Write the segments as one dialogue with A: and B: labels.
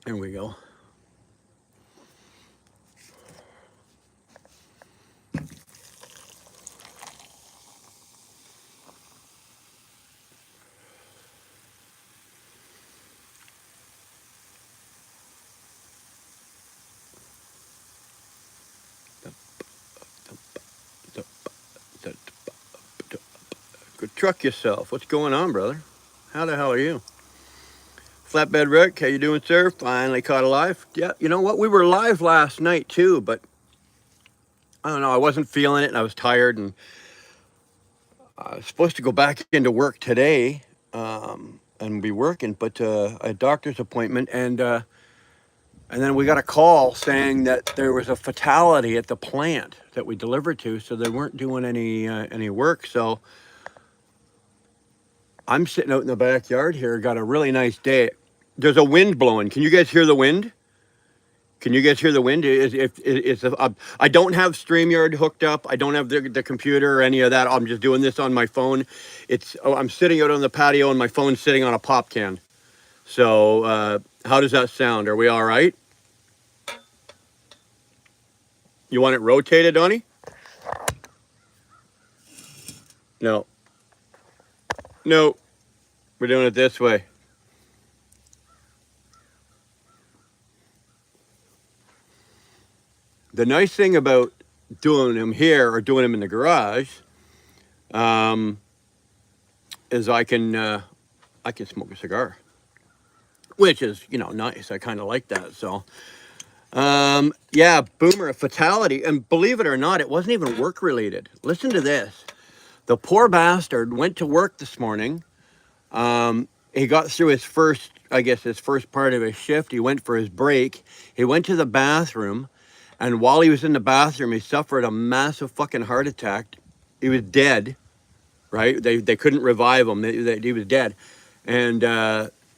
A: There we go. Go truck yourself. What's going on, brother? How the hell are you? Flatbed Rick, how you doing, sir? Finally caught alive. Yeah, you know what? We were live last night too, but I don't know. I wasn't feeling it, and I was tired, and I was supposed to go back into work today, and be working, but a doctor's appointment, and then we got a call saying that there was a fatality at the plant that we delivered to, so they weren't doing any work. So I'm sitting out in the backyard here. Got a really nice day. There's a wind blowing. Can you guys hear the wind? Can you guys hear the wind? I don't have StreamYard hooked up. I don't have the computer or any of that. I'm just doing this on my phone. I'm sitting out on the patio and my phone's sitting on a pop can. So how does that sound? Are we all right? You want it rotated, Donnie? No. No. We're doing it this way. The nice thing about doing them here or doing them in the garage um, is I can smoke a cigar, which is nice. I kind of like that. So yeah, boomer, a fatality, and believe it or not, it wasn't even work related. Listen to this: the poor bastard went to work this morning. He got through his first, I guess, his first part of his shift. He went for his break. He went to the bathroom. And while he was in the bathroom, he suffered a massive fucking heart attack. He was dead, right? They couldn't revive him. He was dead. And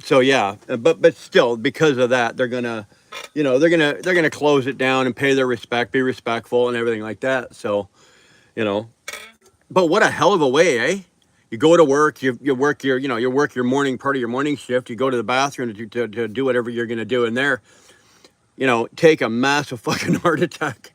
A: so yeah, but still, because of that, they're gonna, they're gonna close it down and pay their respect, be respectful, and everything like that. So, you know, but what a hell of a way, eh? You go to work, you work you work your morning part of your morning shift. You go to the bathroom to do whatever you're gonna do in there. Take a massive fucking heart attack.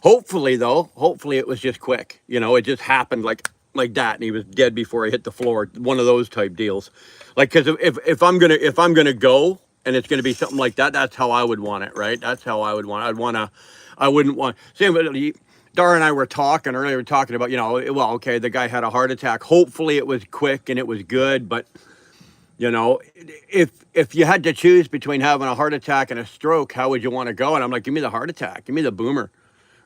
A: Hopefully, though, hopefully it was just quick. It just happened like that, and he was dead before he hit the floor. One of those type deals. Like, because if I'm gonna go, and it's gonna be something like that, that's how I would want it, right? That's how I would want it. I wouldn't want. Same with Dara and I were talking earlier. We were talking about, well, okay, the guy had a heart attack. Hopefully, it was quick and it was good, but. If you had to choose between having a heart attack and a stroke, how would you want to go? And I'm like, give me the heart attack, give me the boomer,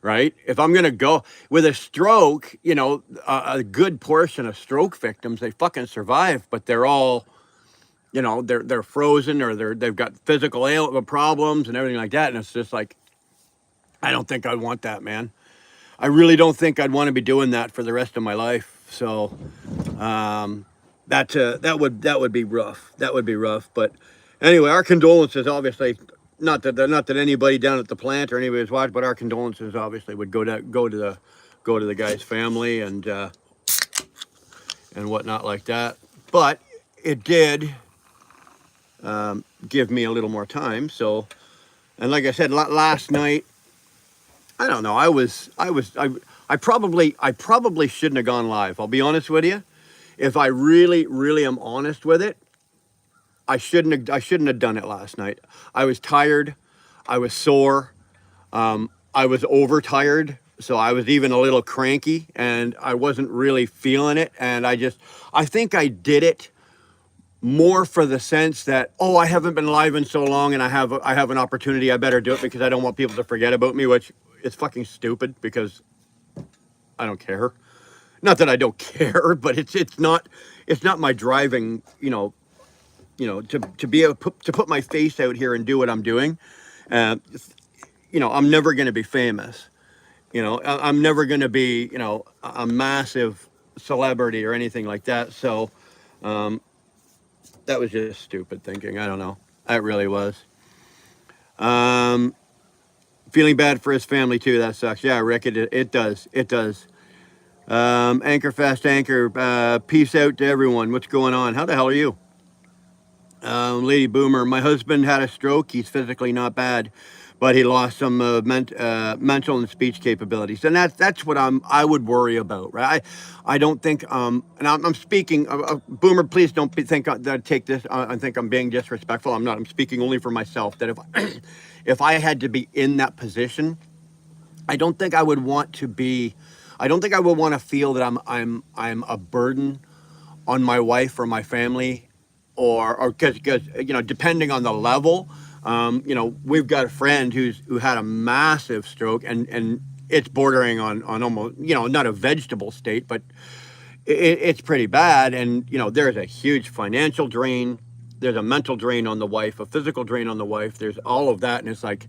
A: right? If I'm gonna go with a stroke, a good portion of stroke victims, they fucking survive, but they're all, they're frozen, or they've got physical problems and everything like that, and it's just like, I don't think I'd want that, man. I really don't think I'd want to be doing that for the rest of my life. So. That would be rough. That would be rough. But anyway, our condolences. Obviously, not that anybody down at the plant or anybody who's watched, but our condolences obviously would go to the guy's family and whatnot like that. But it did give me a little more time. So, and like I said last night, I don't know. I probably shouldn't have gone live. I'll be honest with you. If I really, really am honest with it, I shouldn't have done it last night. I was tired. I was sore. I was overtired. So I was even a little cranky, and I wasn't really feeling it. And I think I did it more for the sense that, oh, I haven't been live in so long, and I have an opportunity. I better do it because I don't want people to forget about me, which is fucking stupid because I don't care. Not that I don't care, but it's not my driving, to be able to put my face out here and do what I'm doing. Uh, I'm never going to be famous. I'm never going to be, a massive celebrity or anything like that. So that was just stupid thinking. I don't know. That really was. Um, Feeling bad for his family too. That sucks. Yeah, Rick, it does. It does. Anchor Fast Anchor, peace out to everyone. What's going on? How the hell are you? Lady Boomer, my husband had a stroke. He's physically not bad, but he lost some mental and speech capabilities, and that's what I would worry about, right? I don't think and I'm speaking. Boomer, please don't think that I take this. I think I'm being disrespectful. I'm not. I'm speaking only for myself. That if if I had to be in that position, I don't think I would want to be. I don't think I would want to feel that I'm a burden on my wife or my family, or because depending on the level, we've got a friend who had a massive stroke, and it's bordering on almost, not a vegetable state, but it's pretty bad. And there's a huge financial drain, there's a mental drain on the wife, a physical drain on the wife, there's all of that. And it's like,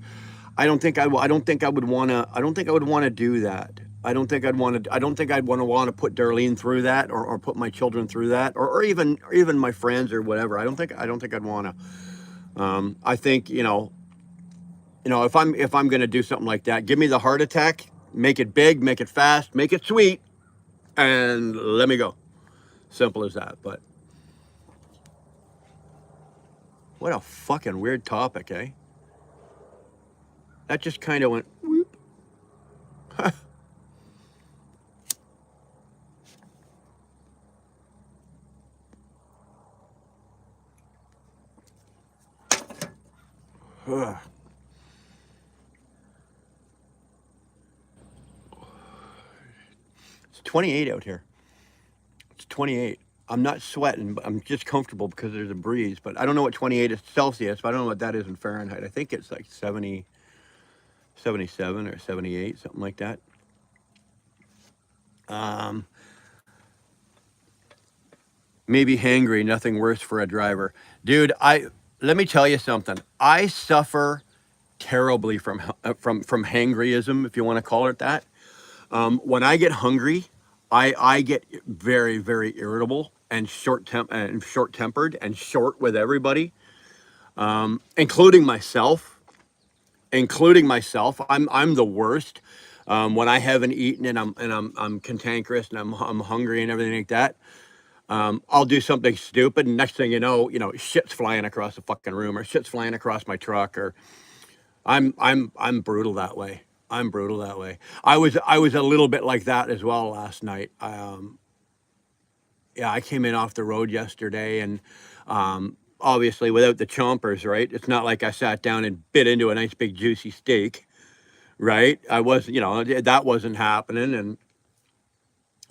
A: I don't think I would want to. I don't think I would want to do that. I don't think I'd want to. I don't think I'd want to put Darlene through that, or put my children through that, or even my friends or whatever. I don't think I'd want to. I think if I'm going to do something like that, give me the heart attack, make it big, make it fast, make it sweet, and let me go. Simple as that. But what a fucking weird topic, eh? That just kind of went whoop. It's 28 out here. It's 28. I'm not sweating, but I'm just comfortable because there's a breeze. But I don't know what 28 is Celsius, but I don't know what that is in Fahrenheit. I think it's like 70, 77 or 78, something like that. Um, Maybe hangry, nothing worse for a driver. Dude, let me tell you something. I suffer terribly from hangryism, if you want to call it that. When I get hungry, I get very, very irritable and short tempered and short with everybody, including myself. Including myself, I'm the worst. When I haven't eaten and I'm cantankerous and I'm hungry and everything like that. I'll do something stupid, and next thing shit's flying across the fucking room, or shit's flying across my truck, or I'm brutal that way. I'm brutal that way. I was a little bit like that as well last night. Yeah, I came in off the road yesterday, and obviously without the chompers, right? It's not like I sat down and bit into a nice big juicy steak, right? I was, that wasn't happening, and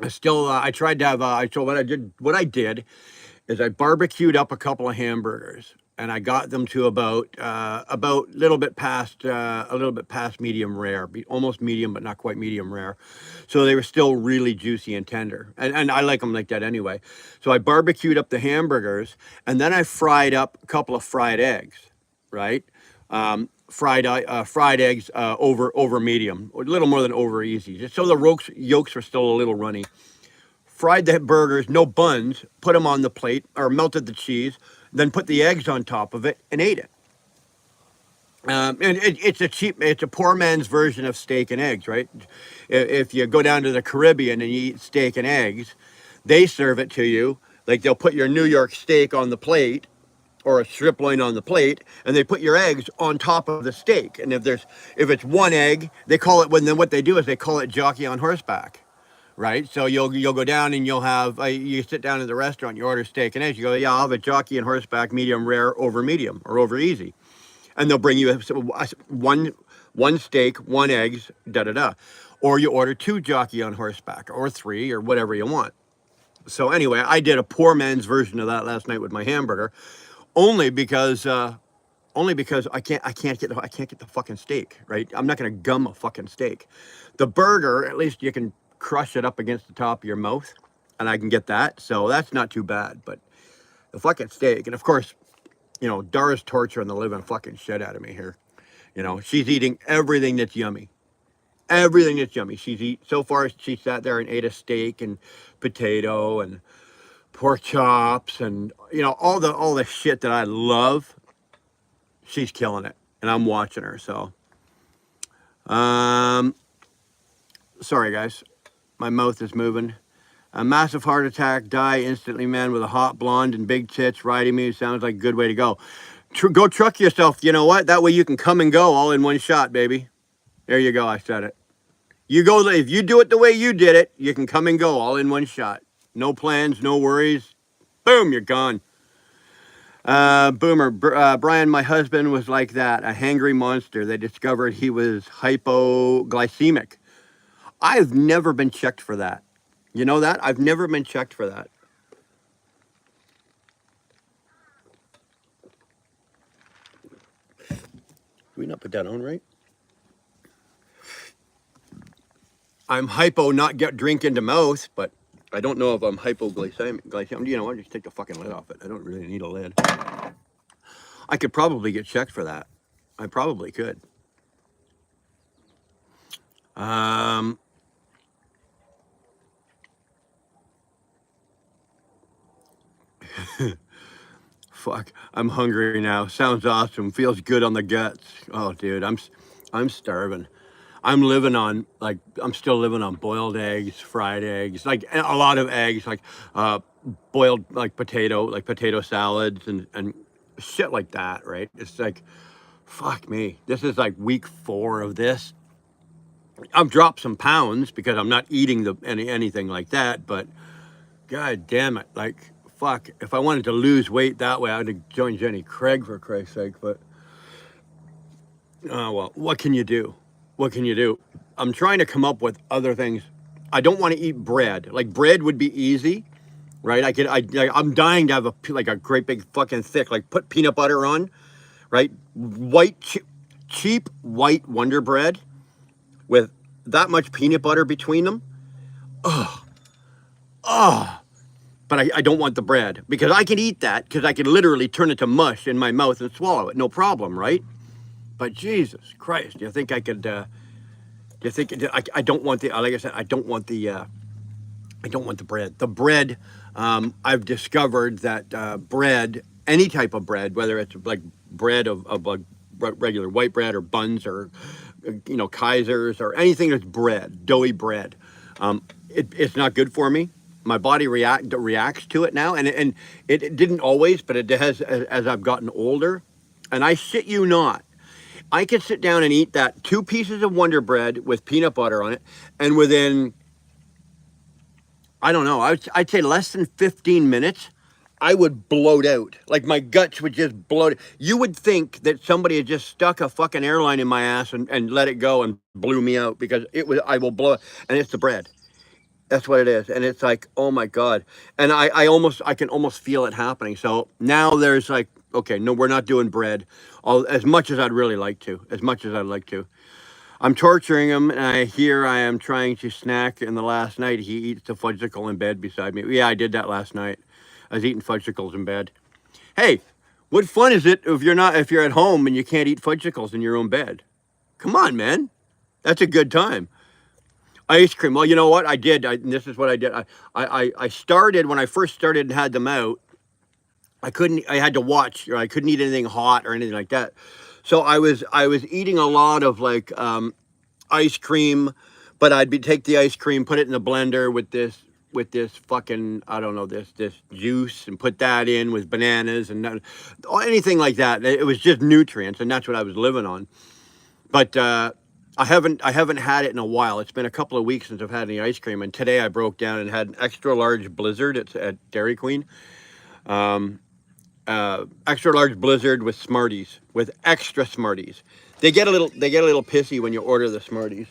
A: I tried to have. So what I did is I barbecued up a couple of hamburgers, and I got them to about a little bit past medium rare, almost medium but not quite medium rare. So they were still really juicy and tender, and I like them like that anyway. So I barbecued up the hamburgers, and then I fried up a couple of fried eggs, right? Fried eggs over medium, a little more than over easy, just so the yolks were still a little runny. Fried the burgers, no buns, put them on the plate, or melted the cheese, then put the eggs on top of it and ate it. And it's a poor man's version of steak and eggs, right? If you go down to the Caribbean and you eat steak and eggs, they serve it to you like they'll put your New York steak on the plate, or a strip loin on the plate, and they put your eggs on top of the steak. And if it's one egg, they call it, then what they do is they call it jockey on horseback, right? So you'll go down and you'll have you sit down at the restaurant, you order steak and eggs, you go, yeah, I'll have a jockey and horseback, medium rare over medium, or over easy, and they'll bring you one steak, one eggs, da da da, or you order two jockey on horseback, or three, or whatever you want. So anyway, I did a poor man's version of that last night with my hamburger, only because I can't get the fucking steak, right? I'm not gonna gum a fucking steak. The burger, at least you can crush it up against the top of your mouth, and I can get that, so that's not too bad. But the fucking steak, and of course, Dara's torturing the living fucking shit out of me here. She's eating everything that's yummy. Everything that's yummy. So far she sat there and ate a steak and potato and pork chops and all the shit that I love. She's killing it, and I'm watching her. So, um, sorry guys, my mouth is moving. A massive heart attack, die instantly, man, with a hot blonde and big tits riding me. Sounds like a good way to go. Go truck yourself. You know what? That way you can come and go all in one shot, baby. There you go. I said it. You go, if you do it the way you did it, you can come and go all in one shot. No plans, no worries. Boom, you're gone. Boomer, Brian, my husband was like that, a hangry monster. They discovered he was hypoglycemic. I've never been checked for that. You know that? I've never been checked for that. Did we not put that on right? I'm hypo, not get drink into mouth, but I don't know if I'm hypoglycemic. You know what? Just take the fucking lid off it. I don't really need a lid. I could probably get checked for that. I probably could. Fuck, I'm hungry now. Sounds awesome. Feels good on the guts. Oh, dude, I'm starving. I'm still living on boiled eggs, fried eggs, like a lot of eggs, like boiled like potato salads and shit like that, right? It's like, fuck me. This is like week 4 of this. I've dropped some pounds because I'm not eating anything like that, but god damn it, like fuck. If I wanted to lose weight that way, I'd have joined Jenny Craig for Christ's sake. But oh well, what can you do? What can you do? I'm trying to come up with other things. I don't want to eat bread. Like bread would be easy, right? I'm dying to have a great big fucking thick, like put peanut butter on, right? Cheap white Wonder Bread with that much peanut butter between them. But I don't want the bread because I can eat that because I can literally turn it to mush in my mouth and swallow it, no problem, right? But Jesus Christ, do you think I could? Do you think I don't want the? Like I said, I don't want the. I don't want the bread. The bread, I've discovered that bread, any type of bread, whether it's like bread of like regular white bread or buns or Kaisers or anything that's bread, doughy bread, it's not good for me. My body reacts to it now, and it didn't always, but it has as I've gotten older. And I shit you not, I could sit down and eat that 2 pieces of Wonder Bread with peanut butter on it, and within, I don't know, I'd say less than 15 minutes, I would bloat out. Like my guts would just bloat. You would think that somebody had just stuck a fucking airline in my ass and let it go and blew me out because I will blow it. And it's the bread. That's what it is. And it's like, oh my God. And I can almost feel it happening. So now there's like, okay, no, we're not doing bread as much as I'd really like to, I'm torturing him, and I am trying to snack. And the last night he eats the fudgicle in bed beside me. Yeah, I did that last night. I was eating fudgicles in bed. Hey, what fun is it if you're at home and you can't eat fudgicles in your own bed? Come on, man. That's a good time. Ice cream. Well, you know what? I did. This is what I did. I started, when I first started and had them out, I had to watch, or I couldn't eat anything hot or anything like that. So I was eating a lot of like ice cream, but take the ice cream, put it in the blender with this fucking, I don't know, this juice, and put that in with bananas and anything like that. It was just nutrients, and that's what I was living on. But I haven't had it in a while. It's been a couple of weeks since I've had any ice cream, and today I broke down and had an extra large Blizzard. It's at Dairy Queen. Extra large Blizzard with Smarties, with extra Smarties. They get a little pissy when you order the Smarties.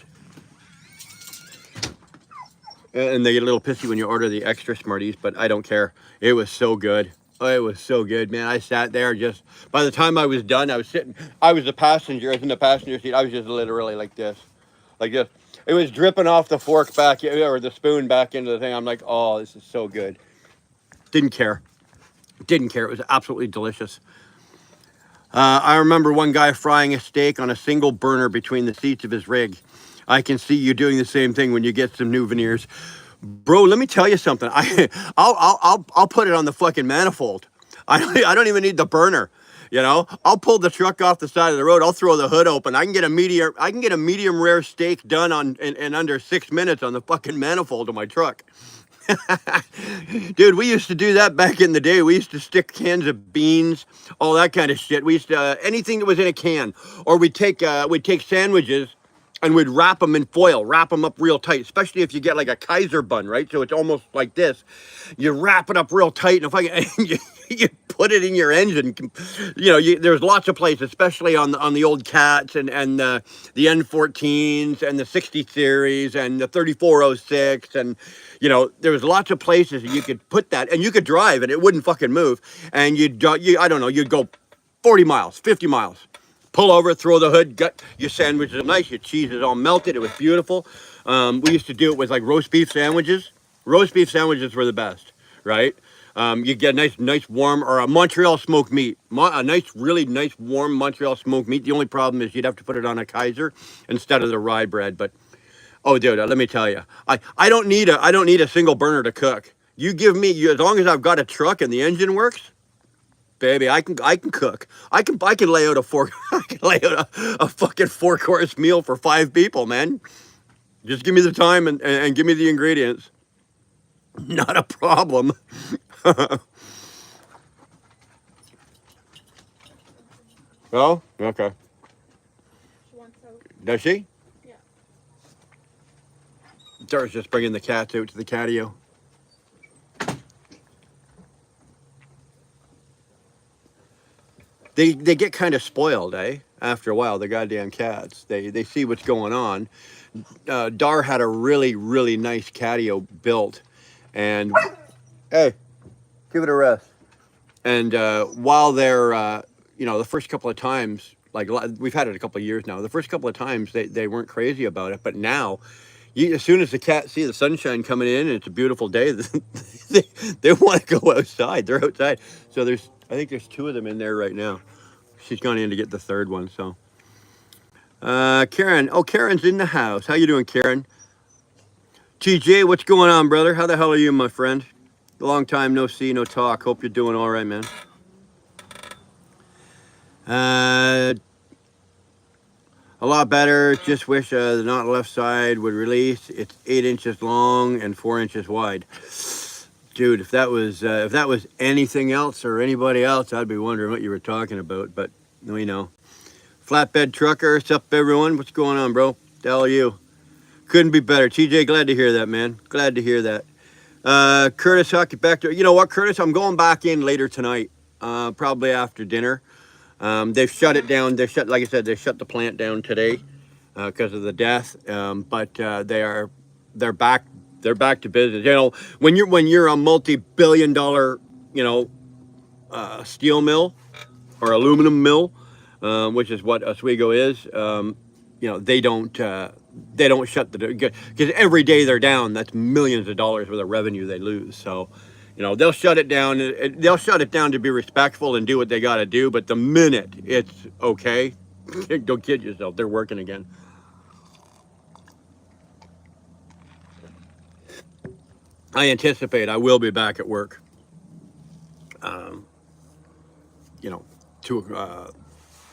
A: And they get a little pissy when you order the extra Smarties, but I don't care. It was so good. Oh, it was so good, man. I sat there just, by the time I was done, I was the passenger. I was in the passenger seat. I was just literally like this. Like this. It was dripping off the fork back, or the spoon back into the thing. I'm like, oh, this is so good. Didn't care. It was absolutely delicious. I remember one guy frying a steak on a single burner between the seats of his rig. I can see you doing the same thing when you get some new veneers. Bro, let me tell you something. I'll put it on the fucking manifold. I don't even need the burner. I'll pull the truck off the side of the road. I'll throw the hood open. I can get a medium rare steak done in under 6 minutes on the fucking manifold of my truck. Dude, we used to do that back in the day. We used to stick cans of beans, all that kind of shit. We used to anything that was in a can, or we'd take sandwiches and we'd wrap them in foil, wrap them up real tight. Especially if you get like a Kaiser bun, right? So it's almost like this. You wrap it up real tight, and if I and you put it in your engine, there's lots of places, especially on the old Cats and the N14s and the 60 series and the 3406 and there was lots of places you could put that, and you could drive and it wouldn't fucking move, and I don't know, you'd go 40 miles, 50 miles, pull over, throw the hood, gut your sandwiches are nice, your cheese is all melted, it was beautiful. We used to do it with like roast beef sandwiches. Roast beef sandwiches were the best, right? You get a nice warm, or a Montreal smoked meat, a nice, really nice warm Montreal smoked meat. The only problem is you'd have to put it on a Kaiser instead of the rye bread. But oh, dude, let me tell you, I don't need a single burner to cook. You give me, as long as I've got a truck and the engine works, baby, I can cook. I can lay out I can lay out a fucking 4-course meal for 5 people, man. Just give me the time and give me the ingredients. Not a problem. Oh, okay.
B: She wants out.
A: Does she?
B: Yeah.
A: Dara's just bringing the cats out to the catio. They get kind of spoiled, eh? After a while, the goddamn cats. They see what's going on. Dar had a really, really nice catio built, and hey, give it a rest. And while they're, the first couple of times, like we've had it a couple of years now, the first couple of times they weren't crazy about it, but now, as soon as the cats see the sunshine coming in and it's a beautiful day, they want to go outside. They're outside. So I think there's 2 of them in there right now. She's gone in to get the 3rd one. So, Karen. Oh, Karen's in the house. How you doing, Karen? TJ, what's going on, brother? How the hell are you, my friend? Long time no see, no talk. Hope you're doing all right, man. A lot better. Just wish the not left side would release. It's 8 inches long and 4 inches wide. Dude, if that was anything else or anybody else, I'd be wondering what you were talking about. But we know. Flatbed trucker, what's up, everyone? What's going on, bro? The hell are you? Couldn't be better. TJ, glad to hear that, man. Glad to hear that. Curtis, I'll get back to you. Know what, Curtis? I'm going back in later tonight, probably after dinner. They've shut it down. Like I said, they shut the plant down today because of the death. But they're back. They're back to business. When you're a multi-billion-dollar, steel mill or aluminum mill, which is what Oswego is. They don't shut the door because every day they're down, that's millions of dollars worth of revenue they lose. So, they'll shut it down. They'll shut it down to be respectful and do what they got to do. But the minute it's okay, don't kid yourself, they're working again. I anticipate I will be back at work.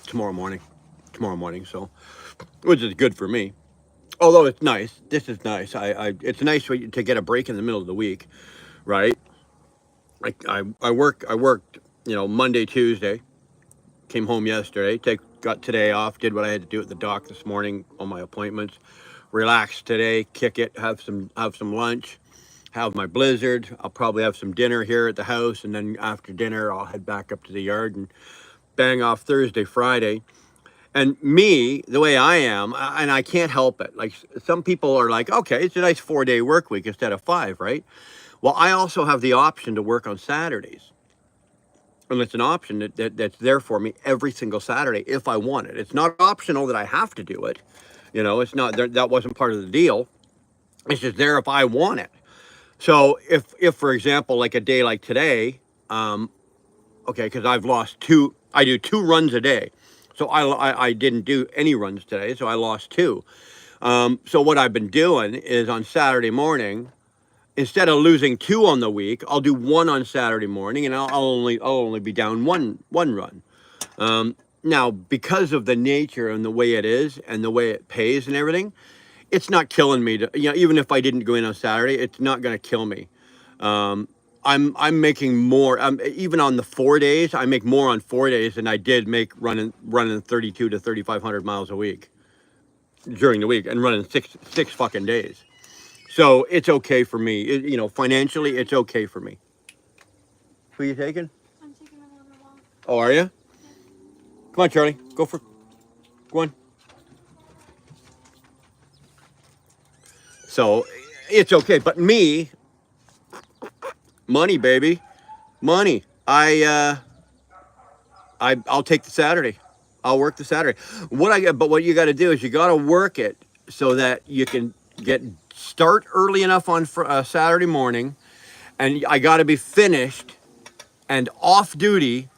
A: Tomorrow morning. So, which is good for me. Although it's nice. This is nice. It's nice to get a break in the middle of the week, right? I worked, Monday, Tuesday, came home yesterday, got today off, did what I had to do at the dock this morning, all my appointments, relaxed today, kick it, have some lunch, have my blizzard. I'll probably have some dinner here at the house, and then after dinner, I'll head back up to the yard and bang off Thursday, Friday. And me, the way I am, and I can't help it. Like some people are like, okay, it's a nice 4-day work week instead of 5, right? Well, I also have the option to work on Saturdays. And it's an option that's there for me every single Saturday if I want it. It's not optional that I have to do it. It's not, that wasn't part of the deal. It's just there if I want it. So if for example, like a day like today, okay, because I've lost 2, I do 2 runs a day. So I didn't do any runs today, so I lost 2. So what I've been doing is on Saturday morning, instead of losing 2 on the week, I'll do 1 on Saturday morning, and I'll only be down one run. Now, because of the nature and the way it is and the way it pays and everything, it's not killing me. Even if I didn't go in on Saturday, it's not going to kill me. I'm making more. Even on the 4 days, I make more on 4 days than I did make running 32 to 3,500 miles a week during the week and running six fucking days. So it's okay for me. Financially, it's okay for me. Who are you taking?
B: I'm taking them on a walk.
A: Oh, are you?
B: Yep.
A: Come on, Charlie. Go on. So it's okay. But me, money, baby, money. I'll take the Saturday. I'll work the Saturday. But what you got to do is you got to work it so that you can start early enough on Saturday morning, and I got to be finished and off duty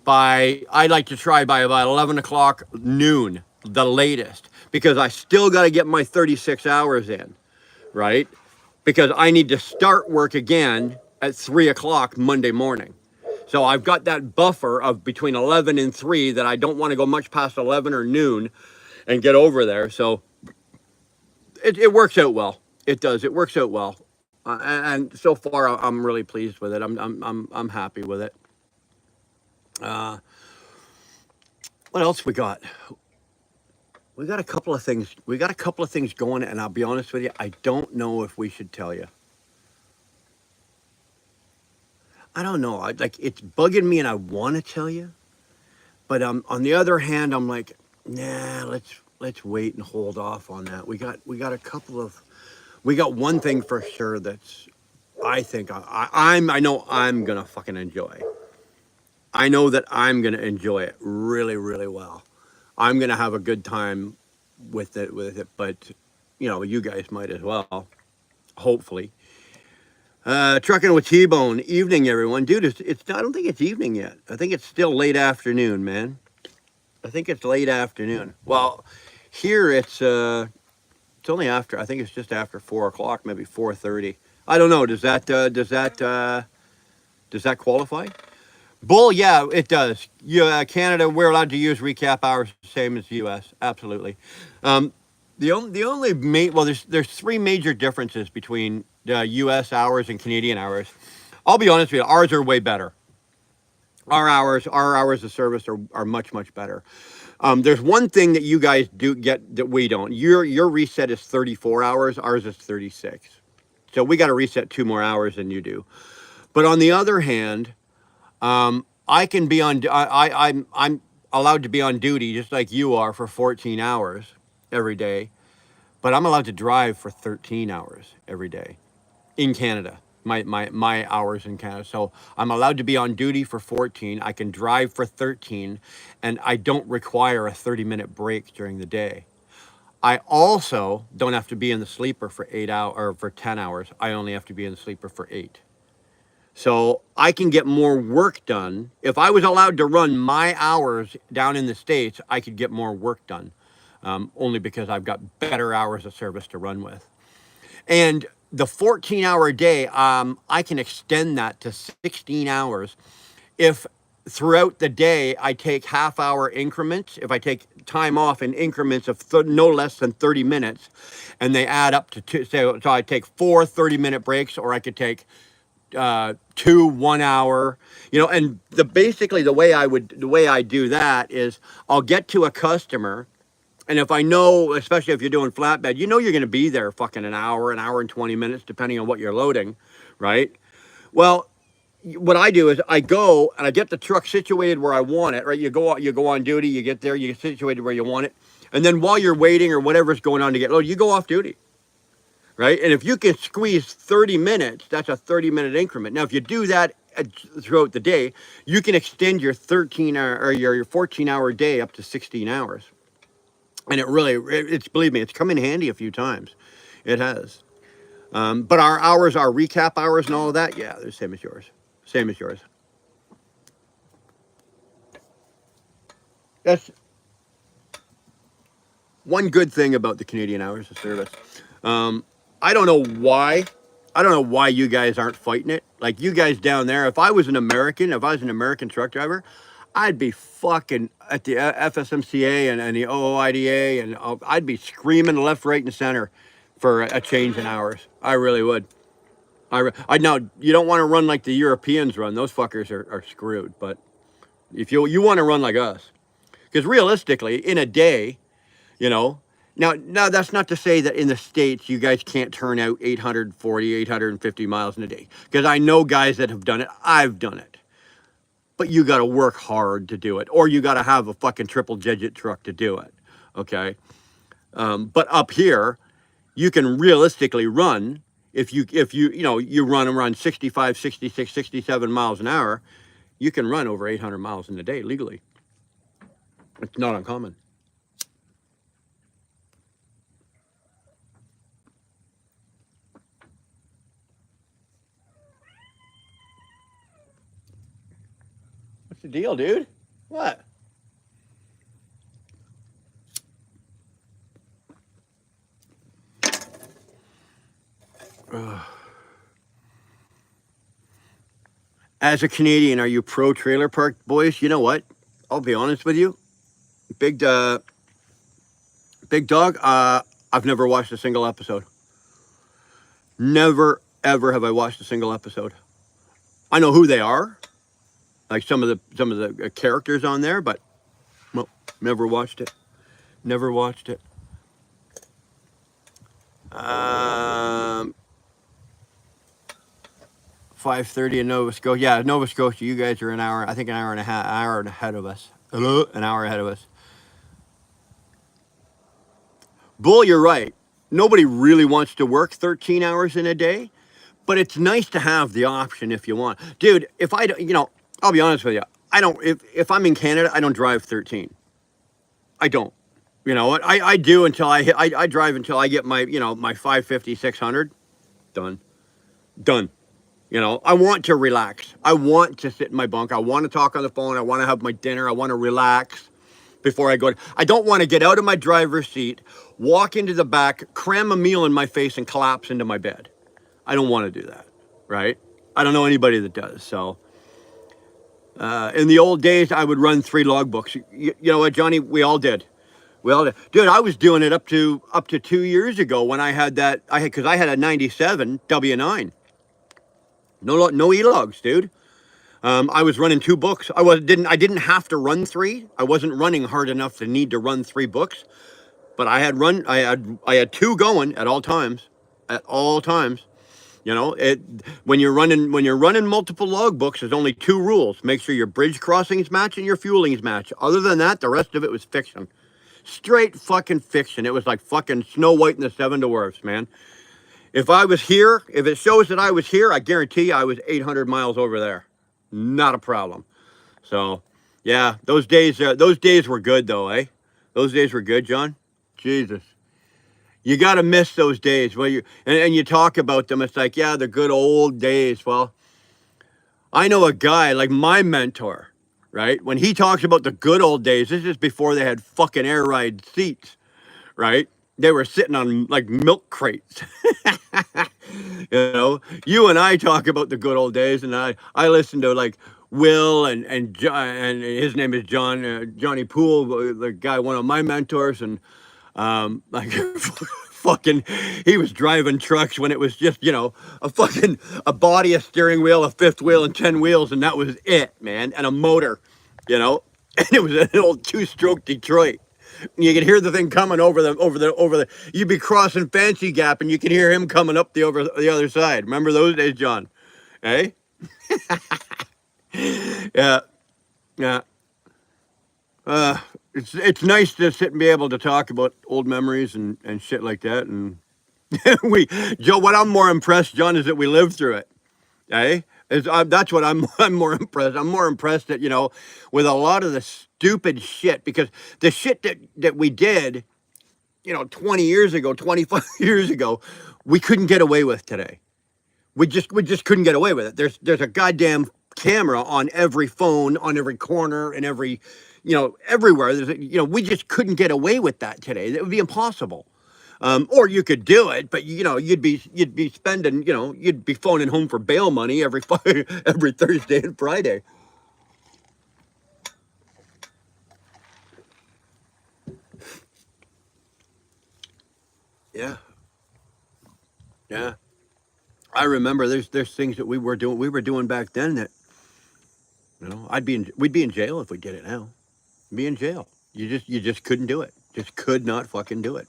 A: by, I like to try by about 11 o'clock noon, the latest, because I still got to get my 36 hours in, right? Because I need to start work again at 3 o'clock Monday morning. So I've got that buffer of between 11 and 3 that I don't want to go much past 11 or noon and get over there. So it works out well. It does. It works out well. And so far, I'm really pleased with it. I'm happy with it. Uh, what else we got? We got a couple of things. We got a couple of things going, and I'll be honest with you, I don't know if we should tell you. I don't know. Like it's bugging me, and I want to tell you, but on the other hand, I'm like, nah. Let's wait and hold off on that. We got a couple of. We got one thing for sure that's. I think I know I'm gonna fucking enjoy. I know that I'm gonna enjoy it really really well. I'm gonna have a good time with it, but you guys might as well. Hopefully. Trucking with T-Bone. Evening, everyone. Dude, it's I don't think it's evening yet. I think it's still late afternoon, man. I think it's late afternoon. Well, here it's only after. I think it's just after 4 o'clock, maybe 4:30. I don't know. Does that qualify? Bull, yeah, it does. Canada, we're allowed to use recap hours the same as the U.S. Absolutely. Um, well, there's three major differences between U.S. hours and Canadian hours. I'll be honest with you, ours are way better. Our hours of service are much much better. There's one thing that you guys do get that we don't. Your reset is 34 hours. Ours is 36. So we got to reset 2 more hours than you do. But on the other hand, I can be on. I'm allowed to be on duty just like you are for 14 hours every day, but I'm allowed to drive for 13 hours every day in Canada. My hours in Canada. So I'm allowed to be on duty for 14. I can drive for 13, and I don't require a 30-minute break during the day. I also don't have to be in the sleeper for 8 hours or for 10 hours. I only have to be in the sleeper for 8. So I can get more work done. If I was allowed to run my hours down in the States, I could get more work done, only because I've got better hours of service to run with. And the 14-hour day, I can extend that to 16 hours if throughout the day I take half-hour increments. If I take time off in increments of no less than 30 minutes, and they add up to two. So I take 4 30-minute breaks, or I could take 2 1 hour, and basically the way I do that is I'll get to a customer, and if I know, especially if you're doing flatbed, you're going to be there fucking an hour and 20 minutes, depending on what you're loading, right? Well, what I do is I go and I get the truck situated where I want it, right? You go on duty, you get there, you get situated where you want it, and then while you're waiting or whatever's going on to get loaded, you go off duty, right? And if you can squeeze 30 minutes, that's a 30-minute increment. Now, if you do that throughout the day, you can extend your 13 hour or your 14-hour day up to 16 hours. And it's believe me, it's come in handy a few times. It has. But our recap hours and all of that, yeah, they're the same as yours. Same as yours. That's one good thing about the Canadian hours of service. Um, I don't know why. I don't know why you guys aren't fighting it. Like you guys down there, if I was an American truck driver, I'd be fucking at the FSMCA and the OOIDA, and I'd be screaming left, right, and center for a change in hours. I really would. I now you don't want to run like the Europeans run. Those fuckers are screwed. But if you want to run like us, because realistically, in a day, you know, now that's not to say that in the States you guys can't turn out 840, 850 miles in a day. Because I know guys that have done it. I've done it. But you got to work hard to do it, or you got to have a fucking triple digit truck to do it. Okay. But up here, you can realistically run if you you run around 65, 66, 67 miles an hour, you can run over 800 miles in a day legally. It's not uncommon. What's the deal, dude? What? As a Canadian, are you pro trailer park boys? You know what? I'll be honest with you. Big big dog, I've never watched a single episode. Never ever have I watched a single episode. I know who they are, like some of the characters on there, but well, never watched it. Never watched it. Um, 5:30 in Nova Scotia. Yeah, Nova Scotia. You guys are an hour. I think an hour and a half, hour and ahead of us. Hello, an hour ahead of us. Bull, you're right. Nobody really wants to work 13 hours in a day, but it's nice to have the option if you want. Dude, if I don't, I'll be honest with you. I don't. If I'm in Canada, I don't drive 13. I don't. You know what? I do until I hit. I drive until I get my my 550, 600. Done. Done. I want to relax. I want to sit in my bunk. I want to talk on the phone. I want to have my dinner. I want to relax before I go. I don't want to get out of my driver's seat, walk into the back, cram a meal in my face, and collapse into my bed. I don't want to do that, right? I don't know anybody that does. So, in the old days, I would run 3 logbooks. You know what, Johnny? We all did. Well, dude, I was doing it up to 2 years ago when I had that. Because I had a '97 W9. No e-logs, dude. I was running 2 books. I didn't have to run 3. I wasn't running hard enough to need to run 3 books, but I had 2 going at all times. At all times. It when you're running multiple logbooks, there's only 2 rules. Make sure your bridge crossings match and your fuelings match. Other than that, the rest of it was fiction. Straight fucking fiction. It was like fucking Snow White and the 7 Dwarfs, man. If I was here, if it shows that I was here, I guarantee I was 800 miles over there. Not a problem. So, yeah, those days were good though, eh? Those days were good, John. Jesus, you got to miss those days. Well, and you talk about them. It's like, yeah, the good old days. Well, I know a guy like my mentor, right? When he talks about the good old days, this is before they had fucking air ride seats, right? They were sitting on like milk crates. You and I talk about the good old days, and I listen to like Will and his name is John Johnny Poole, the guy, one of my mentors, and like fucking, he was driving trucks when it was just a body, a steering wheel, a fifth wheel, and 10 wheels, and that was it, man, and a motor, and it was an old 2-stroke Detroit. You could hear the thing coming over the. You'd be crossing Fancy Gap, and you could hear him coming up the other side. Remember those days, John? Hey, yeah, yeah. It's nice to sit and be able to talk about old memories and shit like that. And Joe, what I'm more impressed, John, is that we lived through it. Eh? That's what I'm more impressed. I'm more impressed that with a lot of the stupid shit, because the shit that we did 20 years ago, 25 years ago, we couldn't get away with today. We just couldn't get away with it. There's a goddamn camera on every phone, on every corner, and everywhere. We just couldn't get away with that today. It would be impossible. Or you could do it, but you'd be spending, you'd be phoning home for bail money every every Thursday and Friday. Yeah, yeah. I remember there's things that we were doing back then that, we'd be in jail if we did it now. Be in jail. You just couldn't do it. Just could not fucking do it.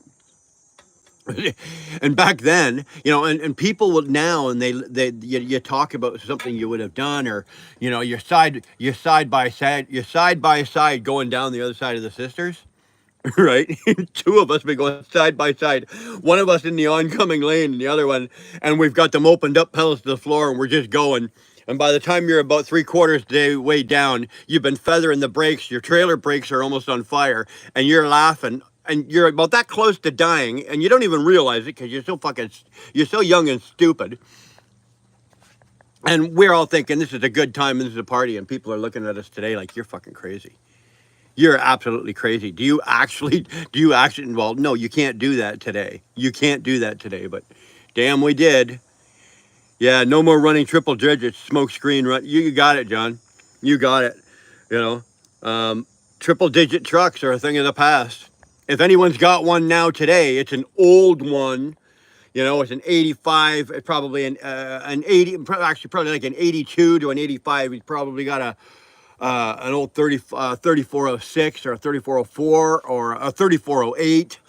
A: And back then, and people will now, and you talk about something you would have done, or you're side by side going down the other side of the sisters, right? Two of us been going side by side, one of us in the oncoming lane and the other one, and we've got them opened up pedals to the floor, and we're just going. And by the time you're about three-quarters the way down, you've been feathering the brakes. Your trailer brakes are almost on fire, and you're laughing, and you're about that close to dying, and you don't even realize it because you're so young and stupid. And we're all thinking this is a good time, this is a party, and people are looking at us today like you're fucking crazy. You're absolutely crazy. Do you actually, well, no, you can't do that today. You can't do that today, but damn, we did. Yeah, no more running triple digits, smoke screen run. You got it, John. You got it. You know, triple digit trucks are a thing of the past. If anyone's got one now today, it's an old one. It's an 85, probably an 80, actually probably like an 82 to an 85. He's probably got an old 3406 or a 3404 or a 3408.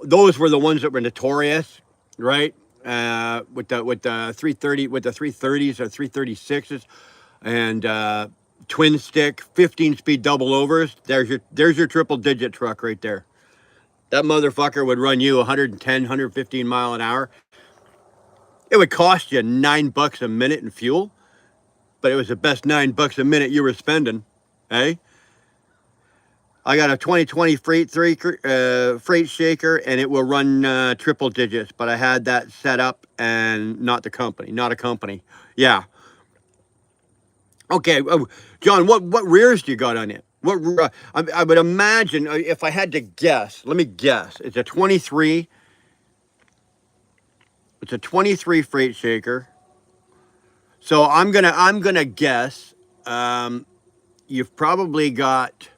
A: Those were the ones that were notorious, right? With the 330, with the 330s or 336s, and twin stick 15-speed double overs. There's your triple digit truck right there. That motherfucker would run you 110, 115 mile an hour. It would cost you $9 a minute in fuel, but it was the best $9 a minute you were spending, eh? I got a 2020 freight shaker, and it will run triple digits. But I had that set up, and not a company. Yeah. Okay, John. What rears do you got on it? I would imagine, if I had to guess. Let me guess. It's a 23. It's a 23 freight shaker. So I'm gonna guess. You've probably got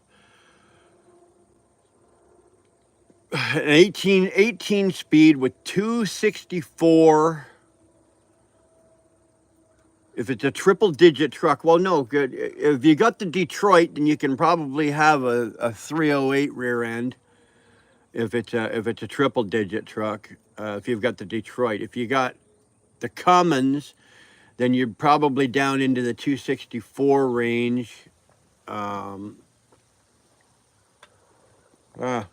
A: an 18 speed with 264. If it's a triple digit truck, well, no, good. If you got the Detroit, then you can probably have a 308 rear end. If it's a triple digit truck, if you've got the Detroit. If you got the Cummins, then you're probably down into the 264 range. Um, uh,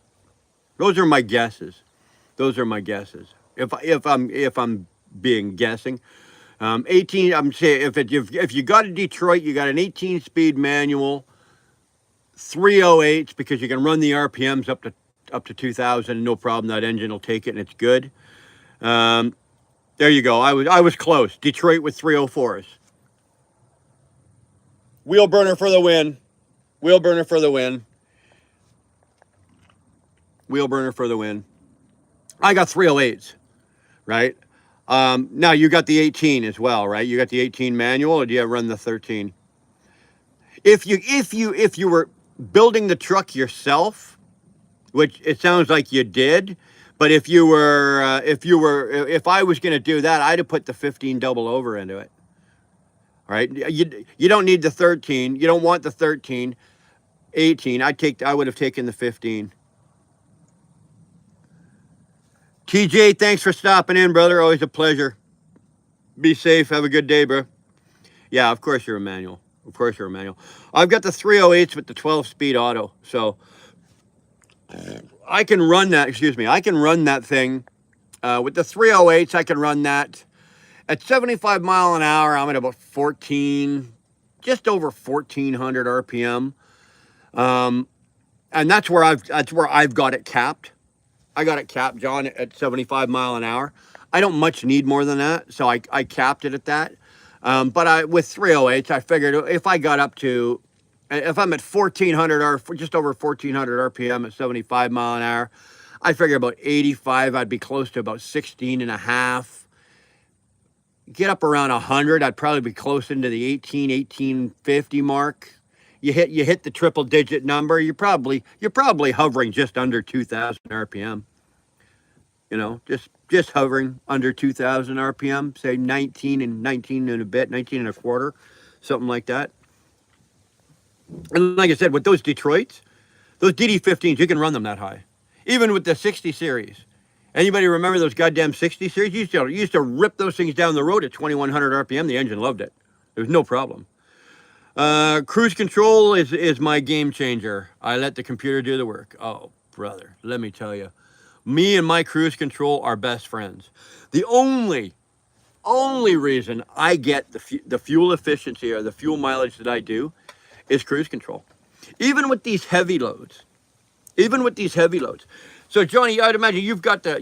A: those are my guesses. Those are my guesses. If I'm being guessing. 18. I'm saying if you got a Detroit, you got an 18-speed manual, 308s, because you can run the RPMs up to 2,000, no problem. That engine will take it, and it's good. There you go. I was close. Detroit with 304s. Wheelburner for the win. Wheelburner for the win. Wheelburner for the win. I got 308s, right? Now you got the 18 as well, right? You got the 18 manual, or do you run the 13? If you were building the truck yourself, which it sounds like you did, but if I was going to do that, I'd have put the 15 double over into it. All right, you don't need the 13. You don't want the 13. 18. I would have taken the 15. TJ, thanks for stopping in, brother. Always a pleasure. Be safe. Have a good day, bro. Yeah, of course you're a manual. Of course you're a manual. I've got the 308s with the 12-speed auto, so I can run that. Excuse me. I can run that thing with the 308s. I can run that at 75 mile an hour. I'm at about 14, just over 1,400 RPM, and that's where I've got it capped. I got it capped, John, at 75 mile an hour. I don't much need more than that, so I capped it at that. But with 308s, I figured if I got up to, if I'm at 1,400 or just over 1,400 RPM at 75 mile an hour, I figure about 85, I'd be close to about 16 and a half. Get up around 100, I'd probably be close into the 1850 mark. You hit the triple digit number, you're probably hovering just under 2,000 RPM. just hovering under 2,000 RPM, say 19 and a bit, 19 and a quarter, something like that. And like I said, with those Detroits, those DD15s, you can run them that high, even with the 60 series. Anybody remember those goddamn 60 series? You used to rip those things down the road at 2,100 RPM. The engine loved it. There was no problem. Cruise control is my game changer. I let the computer do the work. Oh, brother, let me tell you. Me and my cruise control are best friends. The only reason I get the fuel efficiency or the fuel mileage that I do is cruise control. Even with these heavy loads. Even with these heavy loads. So Johnny, I'd imagine you've got the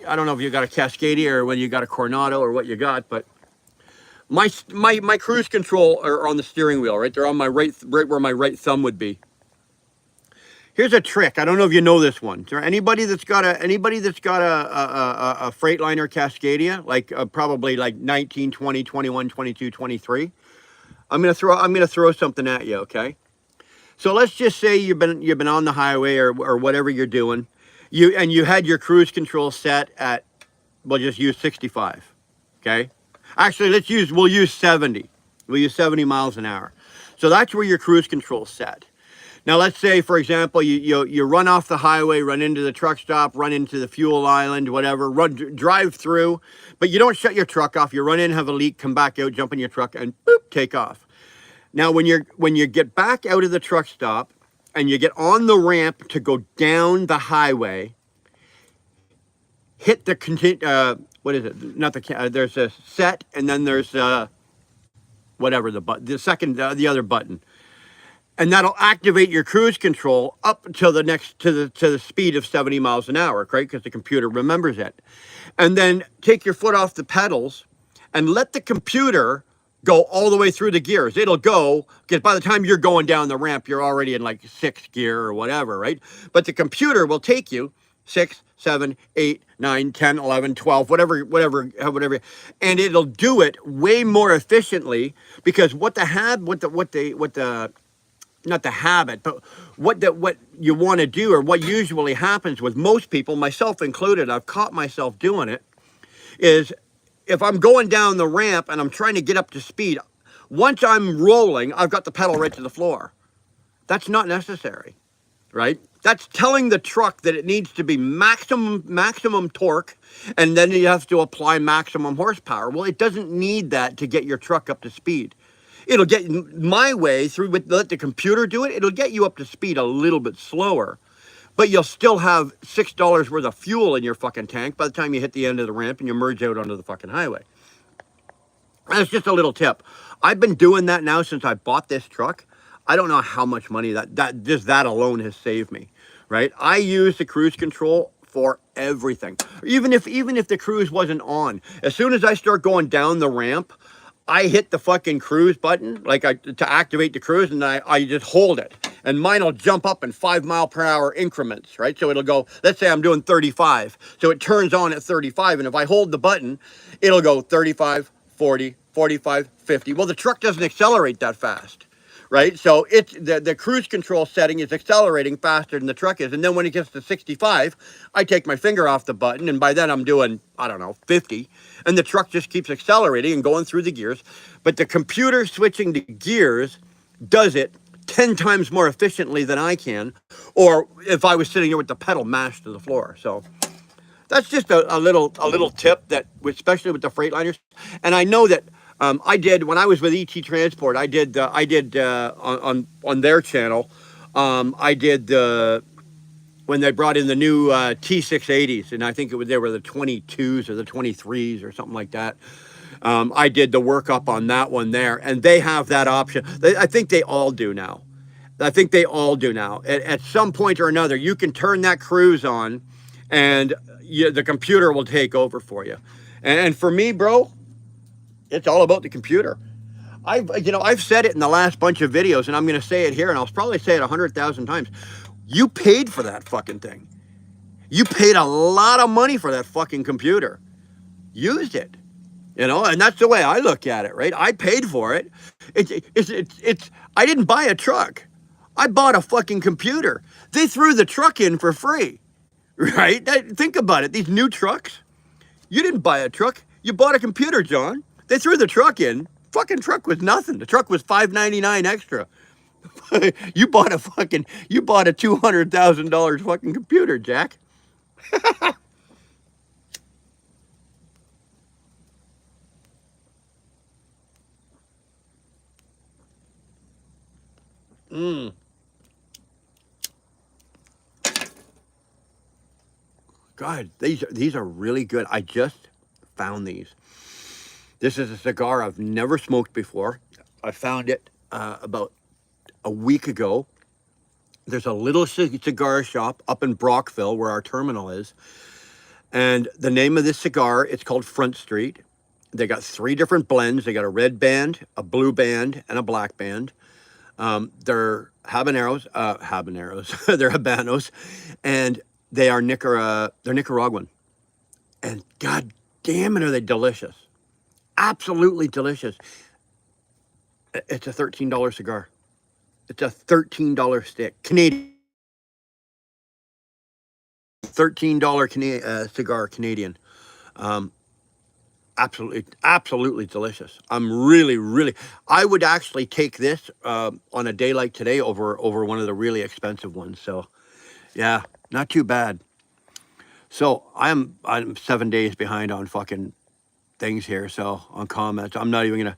A: I don't know if you got a Cascadia or whether you got a Coronado or what you got, but my cruise control are on the steering wheel, right? They're on my right where my right thumb would be. Here's a trick. I don't know if you know this one. Anybody that's got a Freightliner Cascadia, like probably like 19, 20, 21, 22, 23. I'm gonna throw something at you, okay? So let's just say you've been on the highway or whatever you're doing. You had your cruise control set at, we'll just use 65. Okay? Actually, we'll use 70. We'll use 70 miles an hour. So that's where your cruise control set. Now let's say, for example, you run off the highway, run into the truck stop, run into the fuel island, whatever, drive through, but you don't shut your truck off. You run in, have a leak, come back out, jump in your truck, and boop, take off. Now, when you get back out of the truck stop and you get on the ramp to go down the highway, hit the what is it? Not the there's a set, and then there's whatever the button, the other button, and that'll activate your cruise control up until the to the speed of 70 miles an hour, right? Because the computer remembers it, and then take your foot off the pedals and let the computer go all the way through the gears. It'll go, because by the time you're going down the ramp, you're already in like 6th gear or whatever, right? But the computer will take you 6, 7, 8, 9, 10, 11, 12, whatever, and it'll do it way more efficiently because not the habit, but what you want to do, or what usually happens with most people, myself included, I've caught myself doing it, is if I'm going down the ramp and I'm trying to get up to speed, once I'm rolling, I've got the pedal right to the floor. That's not necessary, right? That's telling the truck that it needs to be maximum torque, and then you have to apply maximum horsepower. Well, it doesn't need that to get your truck up to speed. It'll get my way through, let the computer do it. It'll get you up to speed a little bit slower. But you'll still have $6 worth of fuel in your fucking tank by the time you hit the end of the ramp and you merge out onto the fucking highway. That's just a little tip. I've been doing that now since I bought this truck. I don't know how much money that alone has saved me, right? I use the cruise control for everything. Even if the cruise wasn't on, as soon as I start going down the ramp, I hit the fucking cruise button, to activate the cruise, and I just hold it. And mine will jump up in 5-mile-per-hour increments, right? So it'll go, let's say I'm doing 35. So it turns on at 35, and if I hold the button, it'll go 35, 40, 45, 50. Well, the truck doesn't accelerate that fast, right? So it's the cruise control setting is accelerating faster than the truck is. And then when it gets to 65, I take my finger off the button, and by then I'm doing, I don't know, 50. And the truck just keeps accelerating and going through the gears. But the computer switching to gears does it 10 times more efficiently than I can, or if I was sitting here with the pedal mashed to the floor. So that's just a little tip that, especially with the Freightliners. And I know that I did when I was with ET Transport. I did on their channel. I did when they brought in the new T680s, and I think they were the 22s or the 23s or something like that. I did the workup on that one there, and they have that option. I think they all do now. At some point or another, you can turn that cruise on, and the computer will take over for you. And for me, bro, it's all about the computer. I've said it in the last bunch of videos, and I'm going to say it here, and I'll probably say it 100,000 times. You paid for that fucking thing. You paid a lot of money for that fucking computer. Use it. And that's the way I look at it, right? I paid for it. I didn't buy a truck. I bought a fucking computer. They threw the truck in for free, right? Think about it. These new trucks, you didn't buy a truck. You bought a computer, John. They threw the truck in. Fucking truck was nothing. The truck was $599 extra. You bought a $200,000 fucking computer, Jack. Mm. God, these are really good. I just found these. This is a cigar I've never smoked before. I found it about a week ago. There's a little cigar shop up in Brockville where our terminal is. And the name of this cigar, it's called Front Street. They got three different blends. They got a red band, a blue band, and a black band. They're habaneros. They're habanos, and they're Nicaraguan. And god damn it, are they delicious? Absolutely delicious. It's a $13 cigar. It's a $13 stick, Canadian. $13 cigar, Canadian. Um, absolutely delicious. I'm really. I would actually take this on a day like today over one of the really expensive ones. So yeah, not too bad. So I'm 7 days behind on fucking things here. So on comments, I'm not even gonna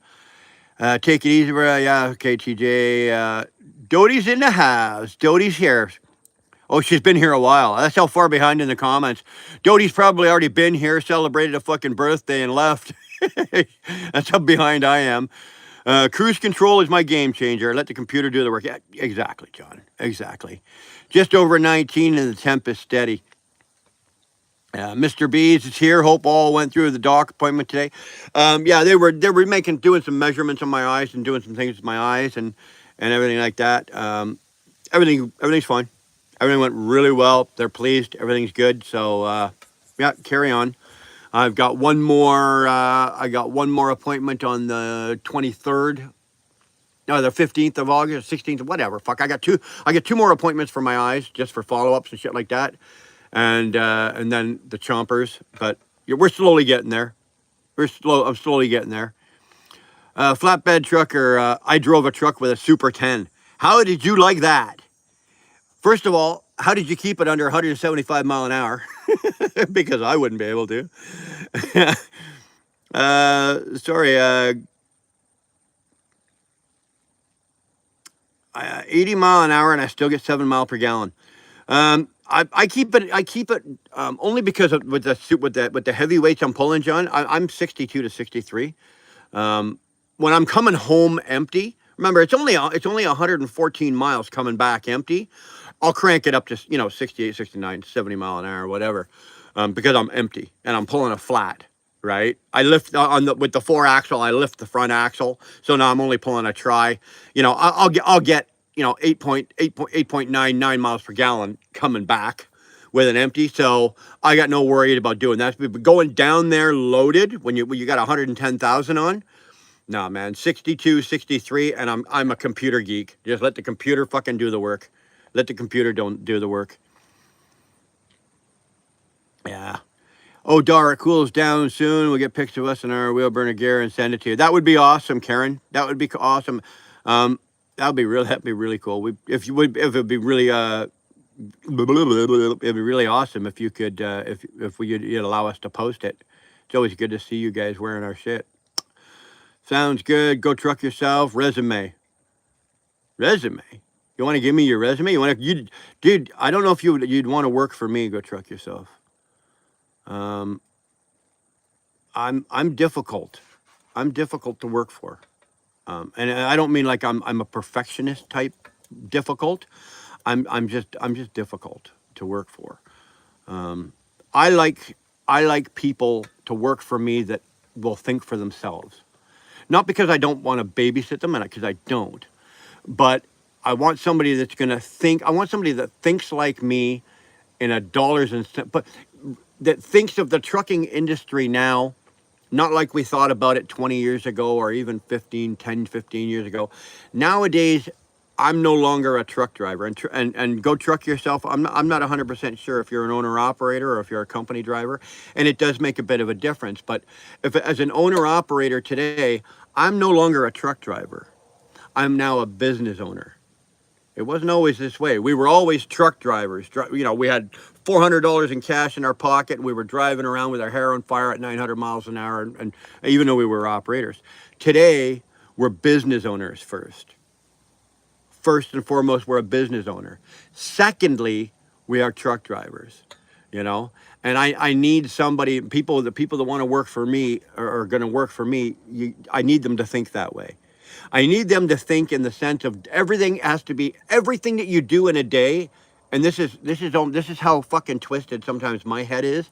A: take it easy, bro. Yeah, okay, TJ. Doty's in the house. Doty's here. Oh, she's been here a while. That's how far behind in the comments. Doty's probably already been here, celebrated a fucking birthday, and left. That's how behind I am. Cruise control is my game changer. Let the computer do the work. Yeah, exactly, John. Exactly. Just over 19 and the temp is steady. Mr. B's is here. Hope all went through the doc appointment today. Yeah, they were doing some measurements on my eyes and doing some things with my eyes and everything like that. Everything's fine. Everything went really well. They're pleased. Everything's good. So yeah, carry on. I've got one more. I got one more appointment on the 23rd. No, the 15th of August, 16th, whatever. Fuck, I got two. I get two more appointments for my eyes, just for follow-ups and shit like that, and then the chompers. But yeah, we're slowly getting there. I'm slowly getting there. Flatbed trucker. I drove a truck with a Super 10. How did you like that? First of all, how did you keep it under 175 mile an hour? Because I wouldn't be able to. Sorry. 80 mile an hour, and I still get 7 mile per gallon. I keep it. Only because with the heavy weights I'm pulling, John. I'm 62 to 63. When I'm coming home empty, remember it's only 114 miles coming back empty. I'll crank it up to 68, 69, 70 mile an hour, whatever, because I'm empty and I'm pulling a flat. Right, I lift with the 4-axle. I lift the front axle, so now I'm only pulling a tri. I'll get 8.99 miles per gallon coming back with an empty. So I got no worry about doing that. But going down there loaded when you got 110,000 on, nah, man, 62, 63, and I'm a computer geek. Just let the computer fucking do the work. Let the computer don't do the work. Yeah. Oh, Dara, it cools down soon. We'll get pics of us in our Wheelburner gear and send it to you. That would be awesome, Karen. That would be awesome. That'd be really cool. If it'd be really it'd be really awesome if you could if you'd allow us to post it. It's always good to see you guys wearing our shit. Sounds good. Go truck yourself. Resume. You want to give me your resume? Dude? I don't know if you'd want to work for me. Go truck yourself. I'm difficult. I'm difficult to work for. And I don't mean like I'm a perfectionist type difficult. I'm just difficult to work for. I like people to work for me that will think for themselves. Not because I don't want to babysit them, and because I don't, but I want somebody that's going to think. I want somebody that thinks like me in a dollars and cents, but that thinks of the trucking industry now, not like we thought about it 20 years ago or even 15 years ago. Nowadays, I'm no longer a truck driver, and go truck yourself. I'm not 100% sure if you're an owner operator or if you're a company driver, and it does make a bit of a difference. But if as an owner operator today, I'm no longer a truck driver. I'm now a business owner. It wasn't always this way. We were always truck drivers. We had $400 in cash in our pocket. And we were driving around with our hair on fire at 900 miles an hour, and even though we were operators. Today, we're business owners first. First and foremost, we're a business owner. Secondly, we are truck drivers, you know. And I need somebody, the people that want to work for me are going to work for me. I need them to think that way. I need them to think in the sense of everything has to be everything that you do in a day. And this is how fucking twisted sometimes my head is.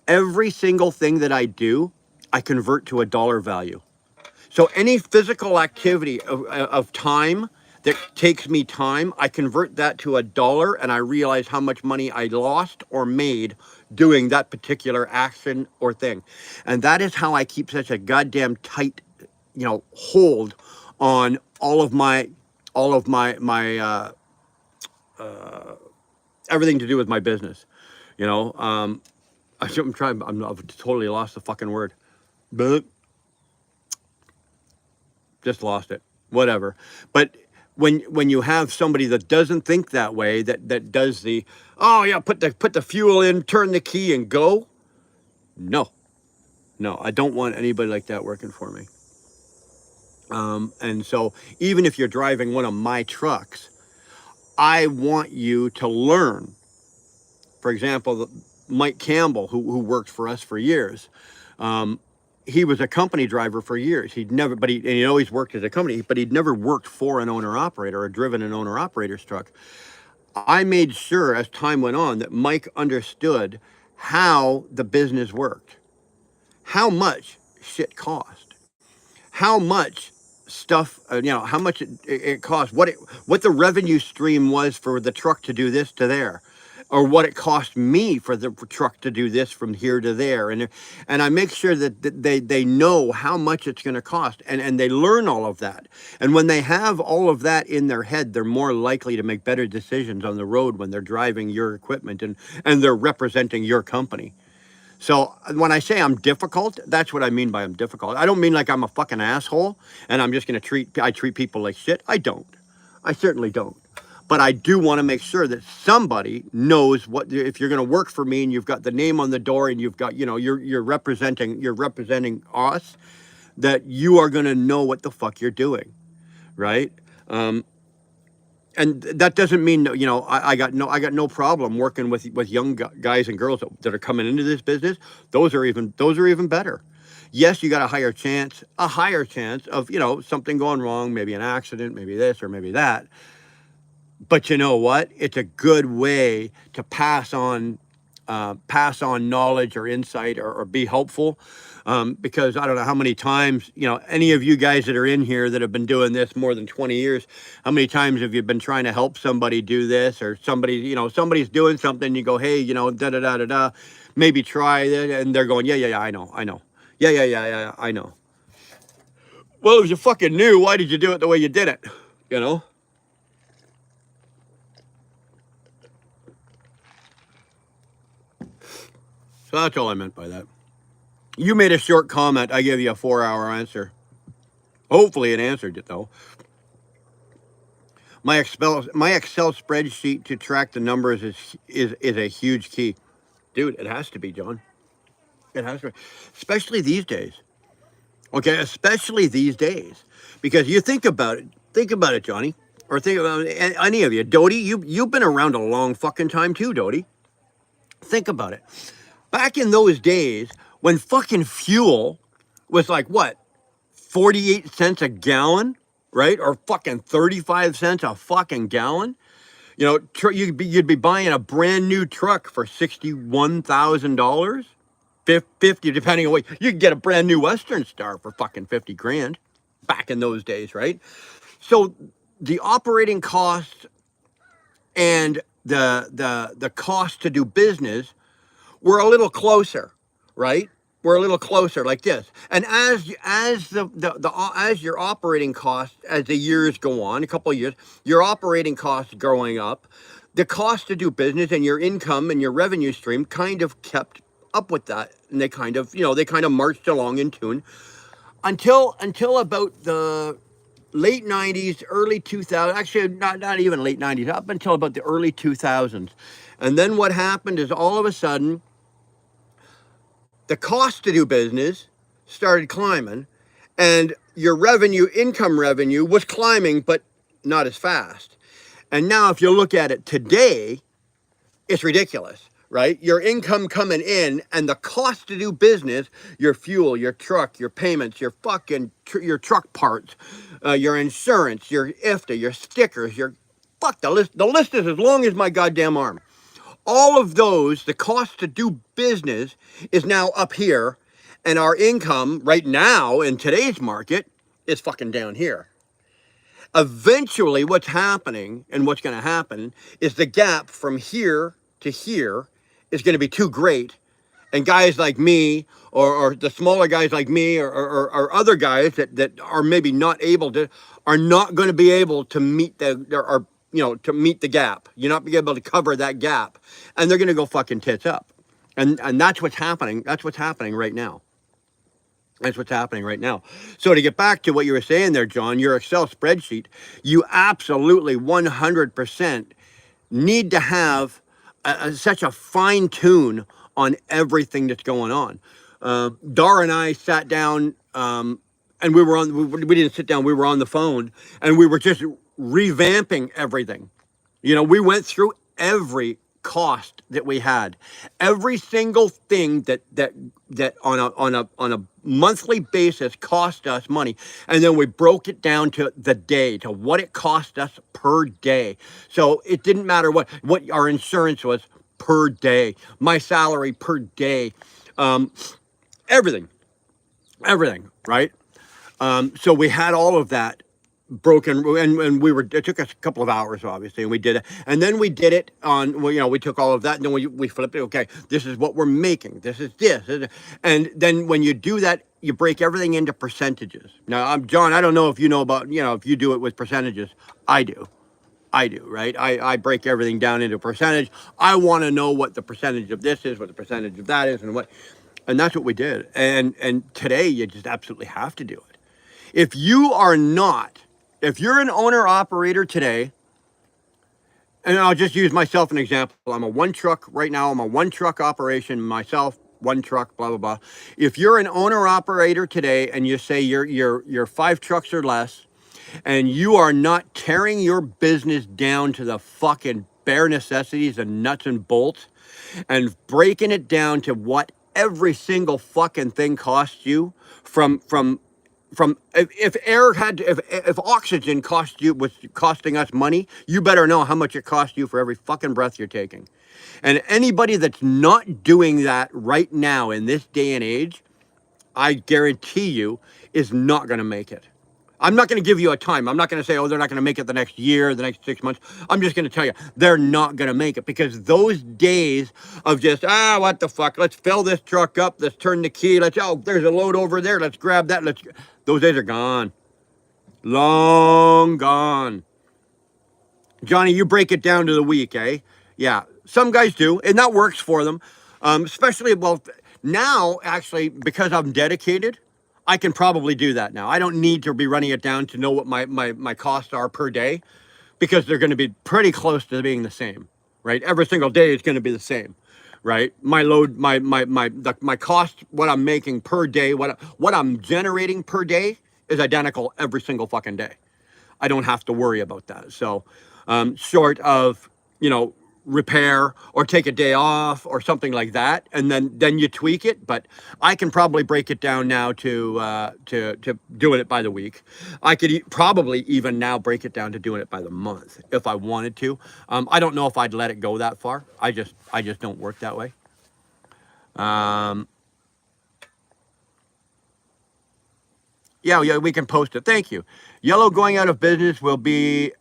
A: Every single thing that I do, I convert to a dollar value. So any physical activity of time that takes me time, I convert that to a dollar, and I realize how much money I lost or made doing that particular action or thing. And that is how I keep such a goddamn tight, hold on all of my everything to do with my business. You know, I've totally lost the fucking word, but just lost it. Whatever. But when you have somebody that doesn't think that way, that does the, oh yeah, put the fuel in, turn the key, and go. No, no, I don't want anybody like that working for me. And so even if you're driving one of my trucks, I want you to learn. For example, Mike Campbell, who worked for us for years, he was a company driver for years. He always worked as a company, but he'd never worked for an owner operator or driven an owner operator's truck. I made sure as time went on that Mike understood how the business worked, how much shit cost, how much stuff, how much it cost, what the revenue stream was for the truck to do this to there, or what it cost me for the truck to do this from here to there, and I make sure that they know how much it's going to cost, and they learn all of that. And when they have all of that in their head, they're more likely to make better decisions on the road when they're driving your equipment and they're representing your company. So when I say I'm difficult, that's what I mean by I'm difficult. I don't mean like I'm a fucking asshole and I'm just going to treat people like shit. I don't. I certainly don't. But I do want to make sure that somebody knows if you're going to work for me and you've got the name on the door and you've got, you're representing us, that you are going to know what the fuck you're doing. Right? And that doesn't mean, I got no problem working with young guys and girls that are coming into this business. Those are even better. Yes, you got a higher chance of, something going wrong, maybe an accident, maybe this or maybe that. But you know what? It's a good way to pass on knowledge or insight or be helpful. Because I don't know how many times, any of you guys that are in here that have been doing this more than 20 years, how many times have you been trying to help somebody do this, or somebody's doing something, you go, hey, da da da da da, maybe try that, and they're going, yeah, I know. Yeah, I know. Well, if you fucking knew, why did you do it the way you did it? So that's all I meant by that. You made a short comment. I gave you a 4-hour answer. Hopefully it answered it, though. My Excel spreadsheet to track the numbers is a huge key. Dude, it has to be, John. It has to be. Especially these days. Okay, especially these days. Because you think about it. Think about it, Johnny. Or think about any of you. Dodie, you've been around a long fucking time too, Dodie. Think about it. Back in those days, when fucking fuel was like, what, 48 cents a gallon, right? Or fucking 35 cents a fucking gallon. You'd be buying a brand new truck for $61,000, 50, depending on what you could get a brand new Western Star for fucking 50 grand back in those days, right? So the operating costs and the cost to do business were a little closer, right? we're a little closer like this. And as as your operating costs, as the years go on, a couple of years, your operating costs growing up, the cost to do business and your income and your revenue stream kind of kept up with that, and they kind of, they kind of marched along in tune until about the late 90s, early 2000s, actually not even late 90s, up until about the early 2000s. And then what happened is all of a sudden the cost to do business started climbing, and your income revenue was climbing, but not as fast. And now, if you look at it today, it's ridiculous, right? Your income coming in and the cost to do business, your fuel, your truck, your payments, your your truck parts, your insurance, your IFTA, your stickers, your fuck the list. The list is as long as my goddamn arm. All of those, the cost to do business is now up here, and our income right now in today's market is fucking down here. Eventually, what's happening and what's going to happen is the gap from here to here is going to be too great. And guys like me, or the smaller guys like me, or other guys that are maybe not able to, are not going to be able to meet to meet the gap. You're not be able to cover that gap, and they're going to go fucking tits up. And that's what's happening. That's what's happening right now. That's what's happening right now. So to get back to what you were saying there, John, your Excel spreadsheet, you absolutely 100% need to have such a fine tune on everything that's going on. Dar and I sat down, and we didn't sit down, we were on the phone, and we were just revamping everything. We went through every cost that we had, every single thing that on a monthly basis cost us money, and then we broke it down to the day, to what it cost us per day. So it didn't matter what our insurance was per day, my salary per day, everything, right? So we had all of that broken, and it took us a couple of hours, obviously, and we did it. And then we did it on, we took all of that, and then we flipped it. Okay, this is what we're making. This is this. And then when you do that, you break everything into percentages. Now, John, I don't know if you know about, if you do it with percentages. I do, right? I break everything down into percentage. I want to know what the percentage of this is, what the percentage of that is, and that's what we did. And today, you just absolutely have to do it. If you're an owner operator today, and I'll just use myself an example. I'm a one truck right now. I'm a one truck operation myself, one truck, blah, blah, blah. If you're an owner operator today and you say you're 5 trucks or less, and you are not tearing your business down to the fucking bare necessities and nuts and bolts and breaking it down to what every single fucking thing costs you from if oxygen was costing us money, you better know how much it costs you for every fucking breath you're taking. And anybody that's not doing that right now in this day and age, I guarantee you, is not going to make it. I'm not going to give you a time. I'm not going to say, they're not going to make it the next year, the next 6 months. I'm just going to tell you, they're not going to make it, because those days of just, what the fuck, let's fill this truck up, let's turn the key, there's a load over there, let's grab that, those days are gone. Long gone. Johnny, you break it down to the week, eh? Yeah, some guys do, and that works for them. Especially, now, actually, because I'm dedicated, I can probably do that now. I don't need to be running it down to know what my costs are per day, because they're going to be pretty close to being the same, right? Every single day is going to be the same, right? My load, my cost, what I'm making per day, what I'm generating per day is identical every single fucking day. I don't have to worry about that. So, short of, repair or take a day off or something like that, and then you tweak it. But I can probably break it down now to doing it by the week. I could probably even now break it down to doing it by the month if I wanted to. I don't know if I'd let it go that far. I just don't work that way. Yeah, we can post it. Thank you. Yellow going out of business will be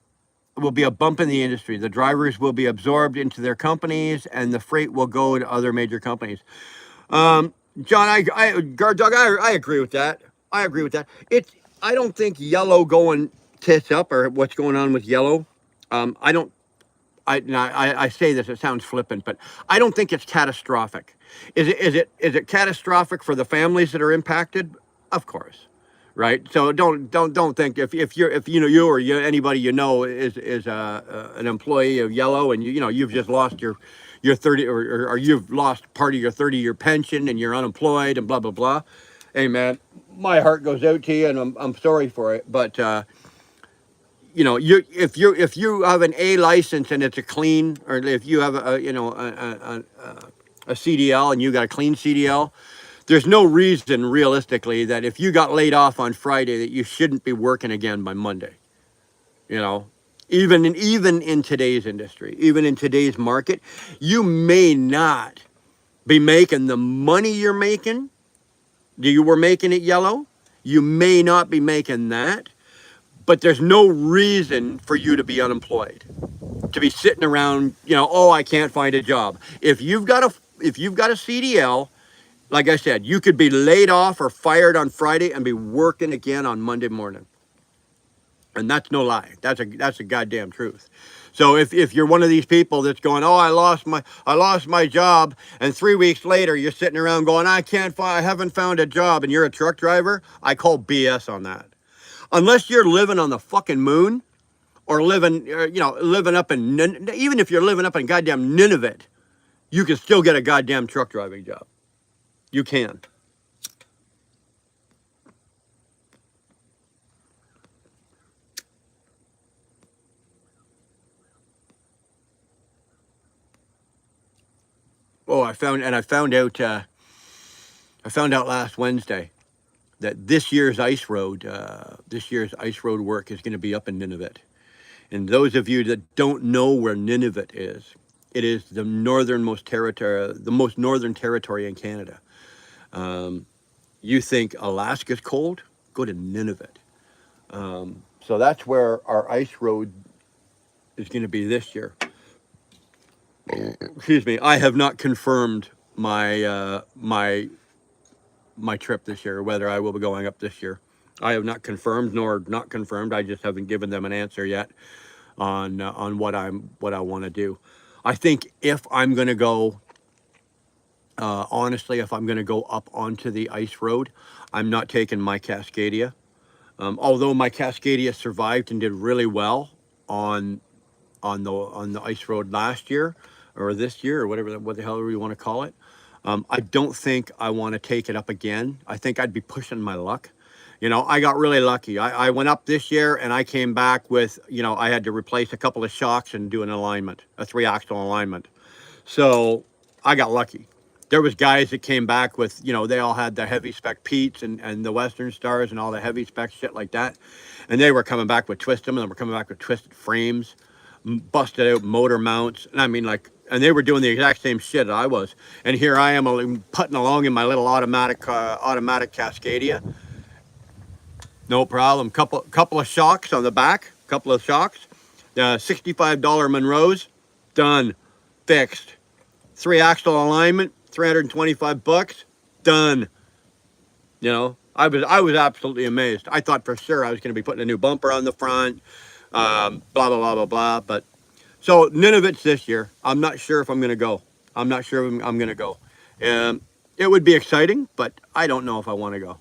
A: a bump in the industry. The drivers will be absorbed into their companies, and the freight will go to other major companies. John, Guard Dog, I agree with that. I agree with that. It's I don't think yellow going tits up or what's going on with yellow. I don't. I say this. It sounds flippant, but I don't think it's catastrophic. Is it catastrophic for the families that are impacted? Of course, right? So don't think if you know you or anybody you know is an employee of Yellow and you've just lost your 30 or you've lost part of your 30-year pension and you're unemployed and blah blah blah. Hey man, my heart goes out to you and I'm sorry for it, but if you have an A license and it's a clean, or if you have a CDL and you got a clean CDL, there's no reason realistically that if you got laid off on Friday that you shouldn't be working again by Monday. You know, even in today's industry, even in today's market, you may not be making the money you were making at Yellow. You may not be making that, but there's no reason for you to be unemployed, to be sitting around, oh, I can't find a job. If you've got a CDL, like I said, you could be laid off or fired on Friday and be working again on Monday morning. And that's no lie. That's a goddamn truth. So if you're one of these people that's going, oh, I lost my job, and 3 weeks later you're sitting around going, I haven't found a job, and you're a truck driver, I call BS on that. Unless you're living on the fucking moon, or living up in, even if you're living up in goddamn Nineveh, you can still get a goddamn truck driving job. You can. Oh, I found out last Wednesday that this year's ice road work is going to be up in Nineveh. And those of you that don't know where Nineveh is, it is the most northern territory in Canada. You think Alaska's cold? Go to Nineveh. So that's where our ice road is going to be this year. Excuse me. I have not confirmed my trip this year, whether I will be going up this year. I have not confirmed nor not confirmed. I just haven't given them an answer yet on what I want to do. I think if I'm going to go, honestly, if I'm going to go up onto the ice road, I'm not taking my Cascadia. Although my Cascadia survived and did really well on on the ice road last year or this year or whatever what the hell you want to call it. I don't think I want to take it up again. I think I'd be pushing my luck. I got really lucky. I went up this year and I came back with, I had to replace a couple of shocks and do an alignment, a 3-axle alignment. So I got lucky. There was guys that came back with, they all had the heavy spec Pete's and the Western Stars and all the heavy spec shit like that. And they were coming back with twisted, and they were coming back with twisted frames, busted out motor mounts. And I mean, and they were doing the exact same shit that I was. And here I am putting along in my little automatic Cascadia. No problem. Couple of shocks on the back. Couple of shocks. $65 Monroes. Done. Fixed. 3-axle alignment. $325. Done. I was absolutely amazed. I thought for sure I was going to be putting a new bumper on the front. Blah blah blah blah blah. But so Nineveh's this year. I'm not sure if I'm going to go. I'm not sure if I'm going to go. It would be exciting, but I don't know if I want to go.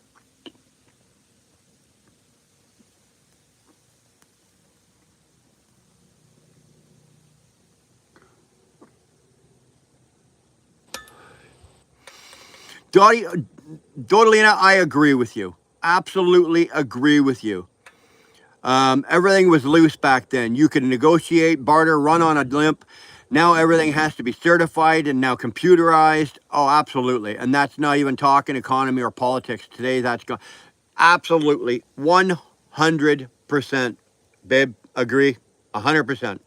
A: Dottie, Dodalina, I agree with you. Absolutely agree with you. Everything was loose back then. You could negotiate, barter, run on a limp. Now everything has to be certified and now computerized. Oh, absolutely. And that's not even talking economy or politics. Today, that's gone. Absolutely. 100%. Babe, agree. 100%.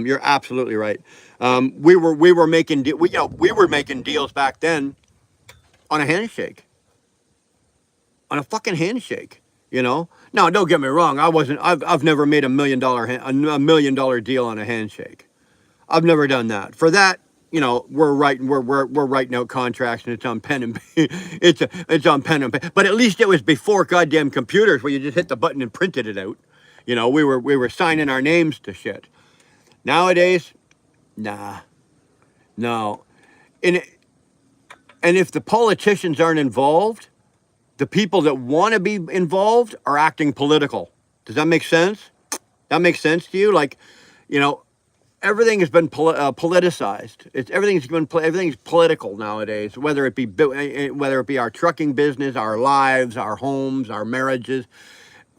A: You're absolutely right. We were making we were making deals back then on a handshake, on a fucking handshake. Now don't get me wrong. I've never made a $1 million deal on a handshake. I've never done that. For that, we're writing out contracts and it's on pen and it's on pen and paper. But at least it was before goddamn computers where you just hit the button and printed it out. We were signing our names to shit. Nowadays, nah, no. And and if the politicians aren't involved, the people that want to be involved are acting political. Does that make sense? That makes sense to you? Like, you know, everything has been politicized. Everything's political nowadays. Whether it be our trucking business, our lives, our homes, our marriages.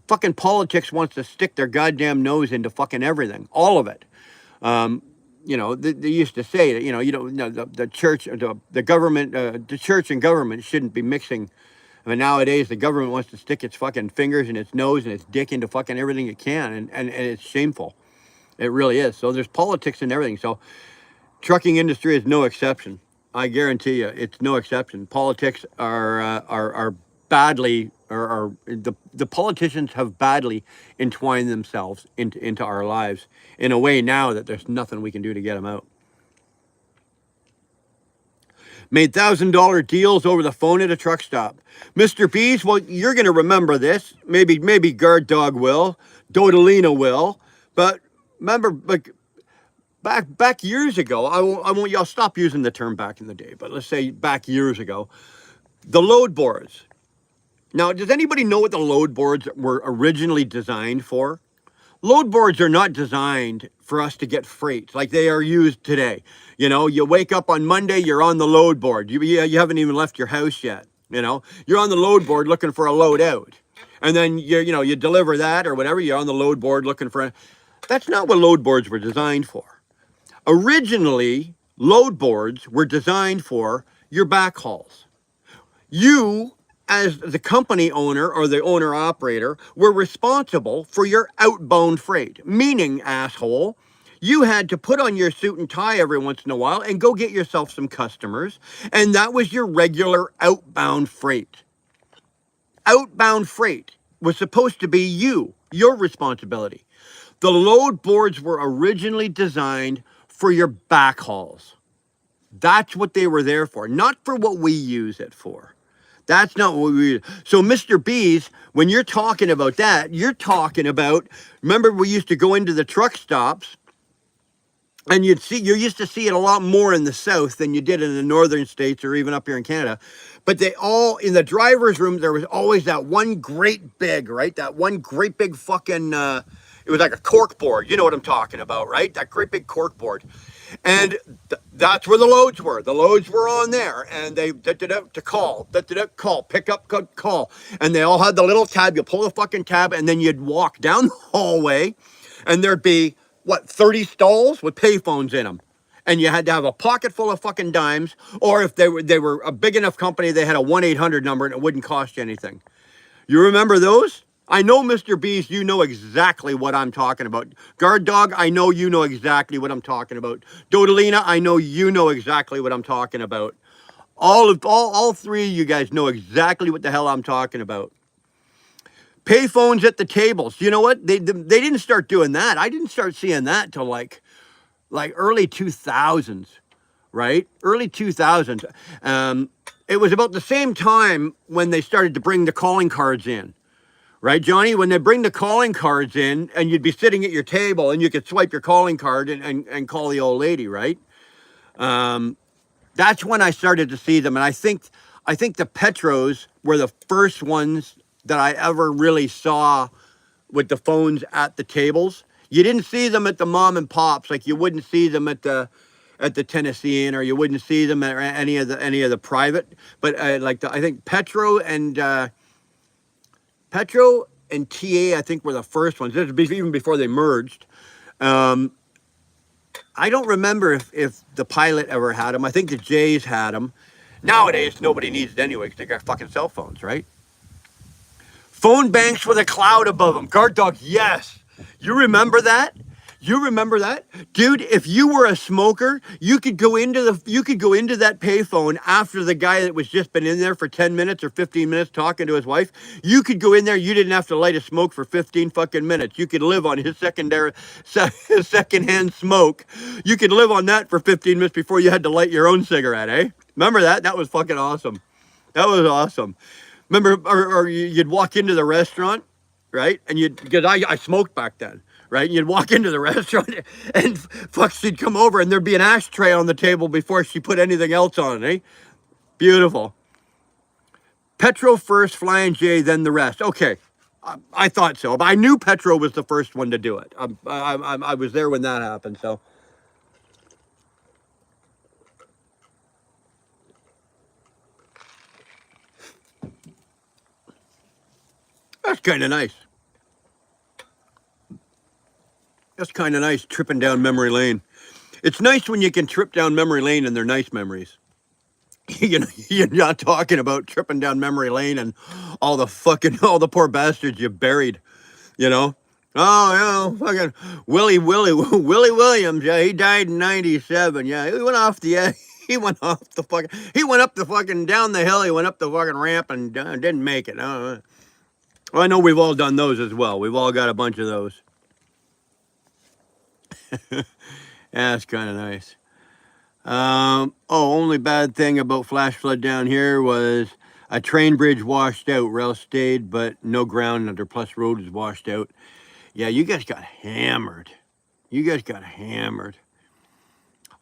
A: Fucking politics wants to stick their goddamn nose into fucking everything, all of it. They used to say that the church, the government, the church and government shouldn't be mixing. I mean, nowadays the government wants to stick its fucking fingers and its nose and its dick into fucking everything it can, and it's shameful. It really is. So there's politics in everything. So trucking industry is no exception. I guarantee you, it's no exception. Politics are badly, or the politicians have badly entwined themselves into our lives in a way now that there's nothing we can do to get them out. Made $1,000 deals over the phone at a truck stop. Mr. B's, well, you're going to remember this. Maybe Guard Dog will, Dodolina will, but remember, like, back years ago, I'll stop using the term back in the day, but let's say back years ago, the load boards. Now, does anybody know what the load boards were originally designed for? Load boards are not designed for us to get freight like they are used today. You wake up on Monday, you're on the load board. You haven't even left your house yet. You're on the load board looking for a load out. And then you deliver that or whatever, you're on the load board looking for. That's not what load boards were designed for. Originally, load boards were designed for your backhauls. You, as the company owner or the owner operator, were responsible for your outbound freight. Meaning, asshole, you had to put on your suit and tie every once in a while and go get yourself some customers. And that was your regular outbound freight. Outbound freight was supposed to be your responsibility. The load boards were originally designed for your backhauls. That's what they were there for, not for what we use it for. That's not what we use. So, Mr. B's, when you're talking about that, you're talking about, remember we used to go into the truck stops and you used to see it a lot more in the South than you did in the northern states or even up here in Canada. But in the driver's room, there was always that one great big, right? That one great big fucking, it was like a cork board. You know what I'm talking about, right? That great big cork board. And that's where the loads were. The loads were on there. And they call, pick up, call. And they all had the little tab. You pull the fucking tab and then you'd walk down the hallway and there'd be, 30 stalls with payphones in them. And you had to have a pocket full of fucking dimes. Or if they were a big enough company, they had a 1-800 number and it wouldn't cost you anything. You remember those? I know, Mr. Beast, you know exactly what I'm talking about. Guard Dog, I know you know exactly what I'm talking about. Dodolina, I know you know exactly what I'm talking about. All three of you guys know exactly what the hell I'm talking about. Payphones at the tables. You know what? They didn't start doing that. I didn't start seeing that till like early 2000s, right? Early 2000s. It was about the same time when they started to bring the calling cards in. Right, Johnny? When they bring the calling cards in and you'd be sitting at your table and you could swipe your calling card and call the old lady, right? That's when I started to see them. And I think the Petros were the first ones that I ever really saw with the phones at the tables. You didn't see them at the mom and pops, like you wouldn't see them at the Tennessean, or you wouldn't see them at any of the private. But I think Petro and TA, I think, were the first ones. This was even before they merged. I don't remember if the Pilot ever had them. I think the Jays had them. Nowadays, nobody needs it anyway because they got fucking cell phones, right? Phone banks with a cloud above them. Guard Dog, yes. You remember that? You remember that, dude? If you were a smoker, you could go into that payphone after the guy that was just been in there for 10 minutes or 15 minutes talking to his wife. You could go in there. You didn't have to light a smoke for 15 fucking minutes. You could live on his his secondhand smoke. You could live on that for 15 minutes before you had to light your own cigarette, eh? Remember that? That was fucking awesome. That was awesome. Remember, or you'd walk into the restaurant, right? And because I smoked back then, right? And you'd walk into the restaurant and fuck, she'd come over and there'd be an ashtray on the table before she put anything else on it, eh? Beautiful. Petro first, Flying J, then the rest. Okay, I thought so. But I knew Petro was the first one to do it. I was there when that happened, so. That's kind of nice. That's kind of nice, tripping down memory lane. It's nice when you can trip down memory lane and they're nice memories. You know, you're not talking about tripping down memory lane and all the poor bastards you buried, you know. Oh, yeah, fucking Willie Williams. Yeah, he died in '97. Yeah, he went off the he went up the fucking down the hill. He went up the fucking ramp and didn't make it. Well, I know we've all done those as well. We've all got a bunch of those. Yeah, that's kind of nice. Only bad thing about flash flood down here was a train bridge washed out. Rail stayed, but no ground under. Plus, road is washed out. Yeah, you guys got hammered. You guys got hammered.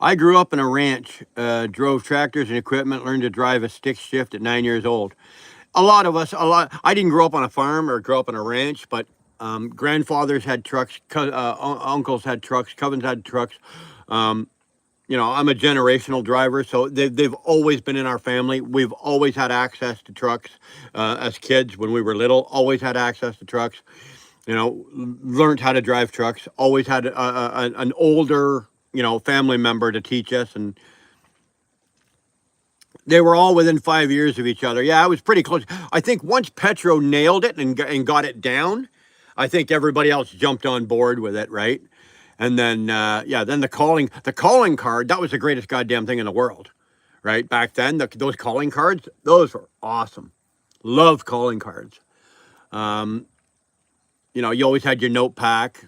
A: I grew up in a ranch, drove tractors and equipment, learned to drive a stick shift at 9 years old. A lot of us, I didn't grow up on a farm or grow up on a ranch, but grandfathers had trucks, uncles had trucks, cousins had trucks. You know, I'm a generational driver, so they've always been in our family. We've always had access to trucks as kids when we were little, always had access to trucks. You know, learned how to drive trucks, always had an older, you know, family member to teach us. And they were all within 5 years of each other. Yeah, I was pretty close. I think once Petro nailed it and got it down, I think everybody else jumped on board with it, right? And then, then the calling card, that was the greatest goddamn thing in the world, right? Back then, those calling cards, those were awesome. Loved calling cards. You know, you always had your note pack.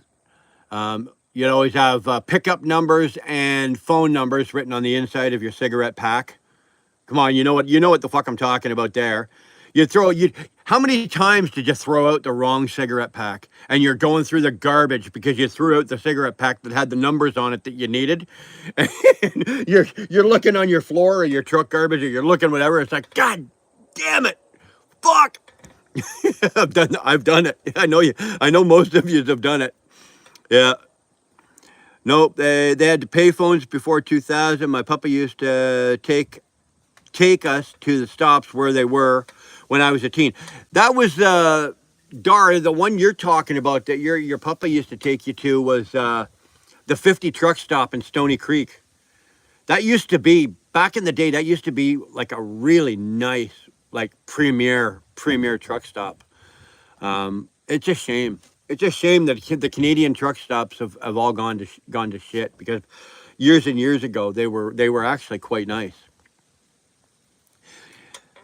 A: You'd always have pickup numbers and phone numbers written on the inside of your cigarette pack. Come on, you know what the fuck I'm talking about there. How many times did you throw out the wrong cigarette pack and you're going through the garbage because you threw out the cigarette pack that had the numbers on it that you needed? And you're looking on your floor or your truck garbage or you're looking whatever. It's like, God damn it. Fuck. I've done it. I know you. I know most of you have done it. Yeah. Nope. They had the payphones before 2000. My papa used to take us to the stops where they were when I was a teen. That was Dar, the one you're talking about that your papa used to take you to was the 50 truck stop in Stony Creek. That used to be back in the day. That used to be like a really nice, like premier truck stop. It's a shame. It's a shame that the Canadian truck stops have all gone to shit because years and years ago they were actually quite nice.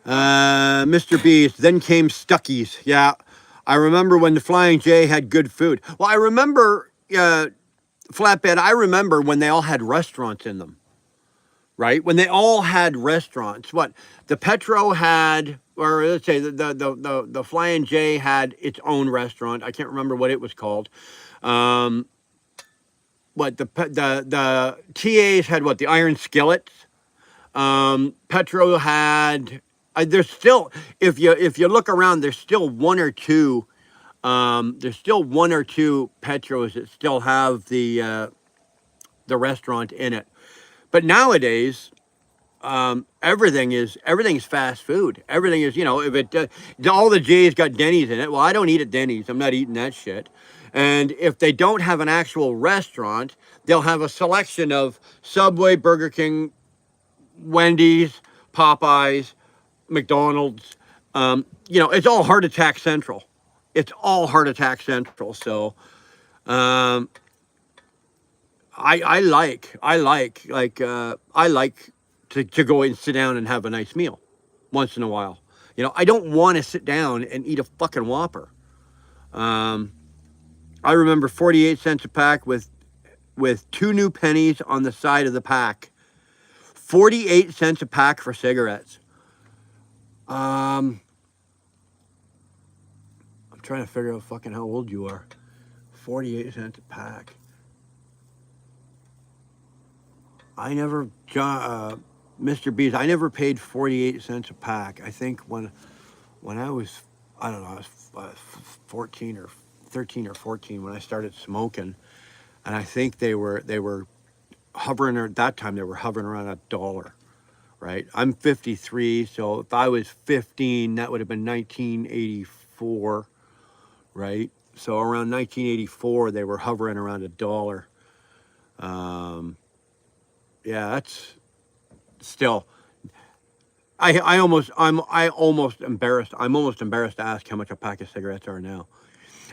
A: Mr. Beast. Then came Stuckies. Yeah, I remember when the Flying J had good food. Well, I remember Flatbed. I remember when they all had restaurants in them. Right? When they all had restaurants. What the Petro had, or let's say the Flying J had its own restaurant. I can't remember what it was called. What the TAs had what, the Iron Skillets. Petro had. There's still, if you look around, there's still one or two. There's still one or two Petros that still have the restaurant in it. But nowadays, everything's fast food. Everything is, you know, if it all the J's got Denny's in it. Well, I don't eat at Denny's. I'm not eating that shit. And if they don't have an actual restaurant, they'll have a selection of Subway, Burger King, Wendy's, Popeyes, McDonald's. You know, it's all heart attack central. It's all heart attack central. So, I like to go and sit down and have a nice meal once in a while. You know, I don't want to sit down and eat a fucking Whopper. Um, I remember 48 cents a pack with two new pennies on the side of the pack. 48 cents a pack for cigarettes. I'm trying to figure out fucking how old you are. 48 cents a pack. I never, Mr. B's, I never paid 48 cents a pack. I think when I was, I don't know, I was 14 or 13 or 14 when I started smoking, and I think they were hovering at that time. They were hovering around $1, right? I'm 53, so if I was 15, that would have been 1984, right? So around 1984, they were hovering around $1. Um, yeah, that's still. I almost embarrassed. I'm almost embarrassed to ask how much a pack of cigarettes are now.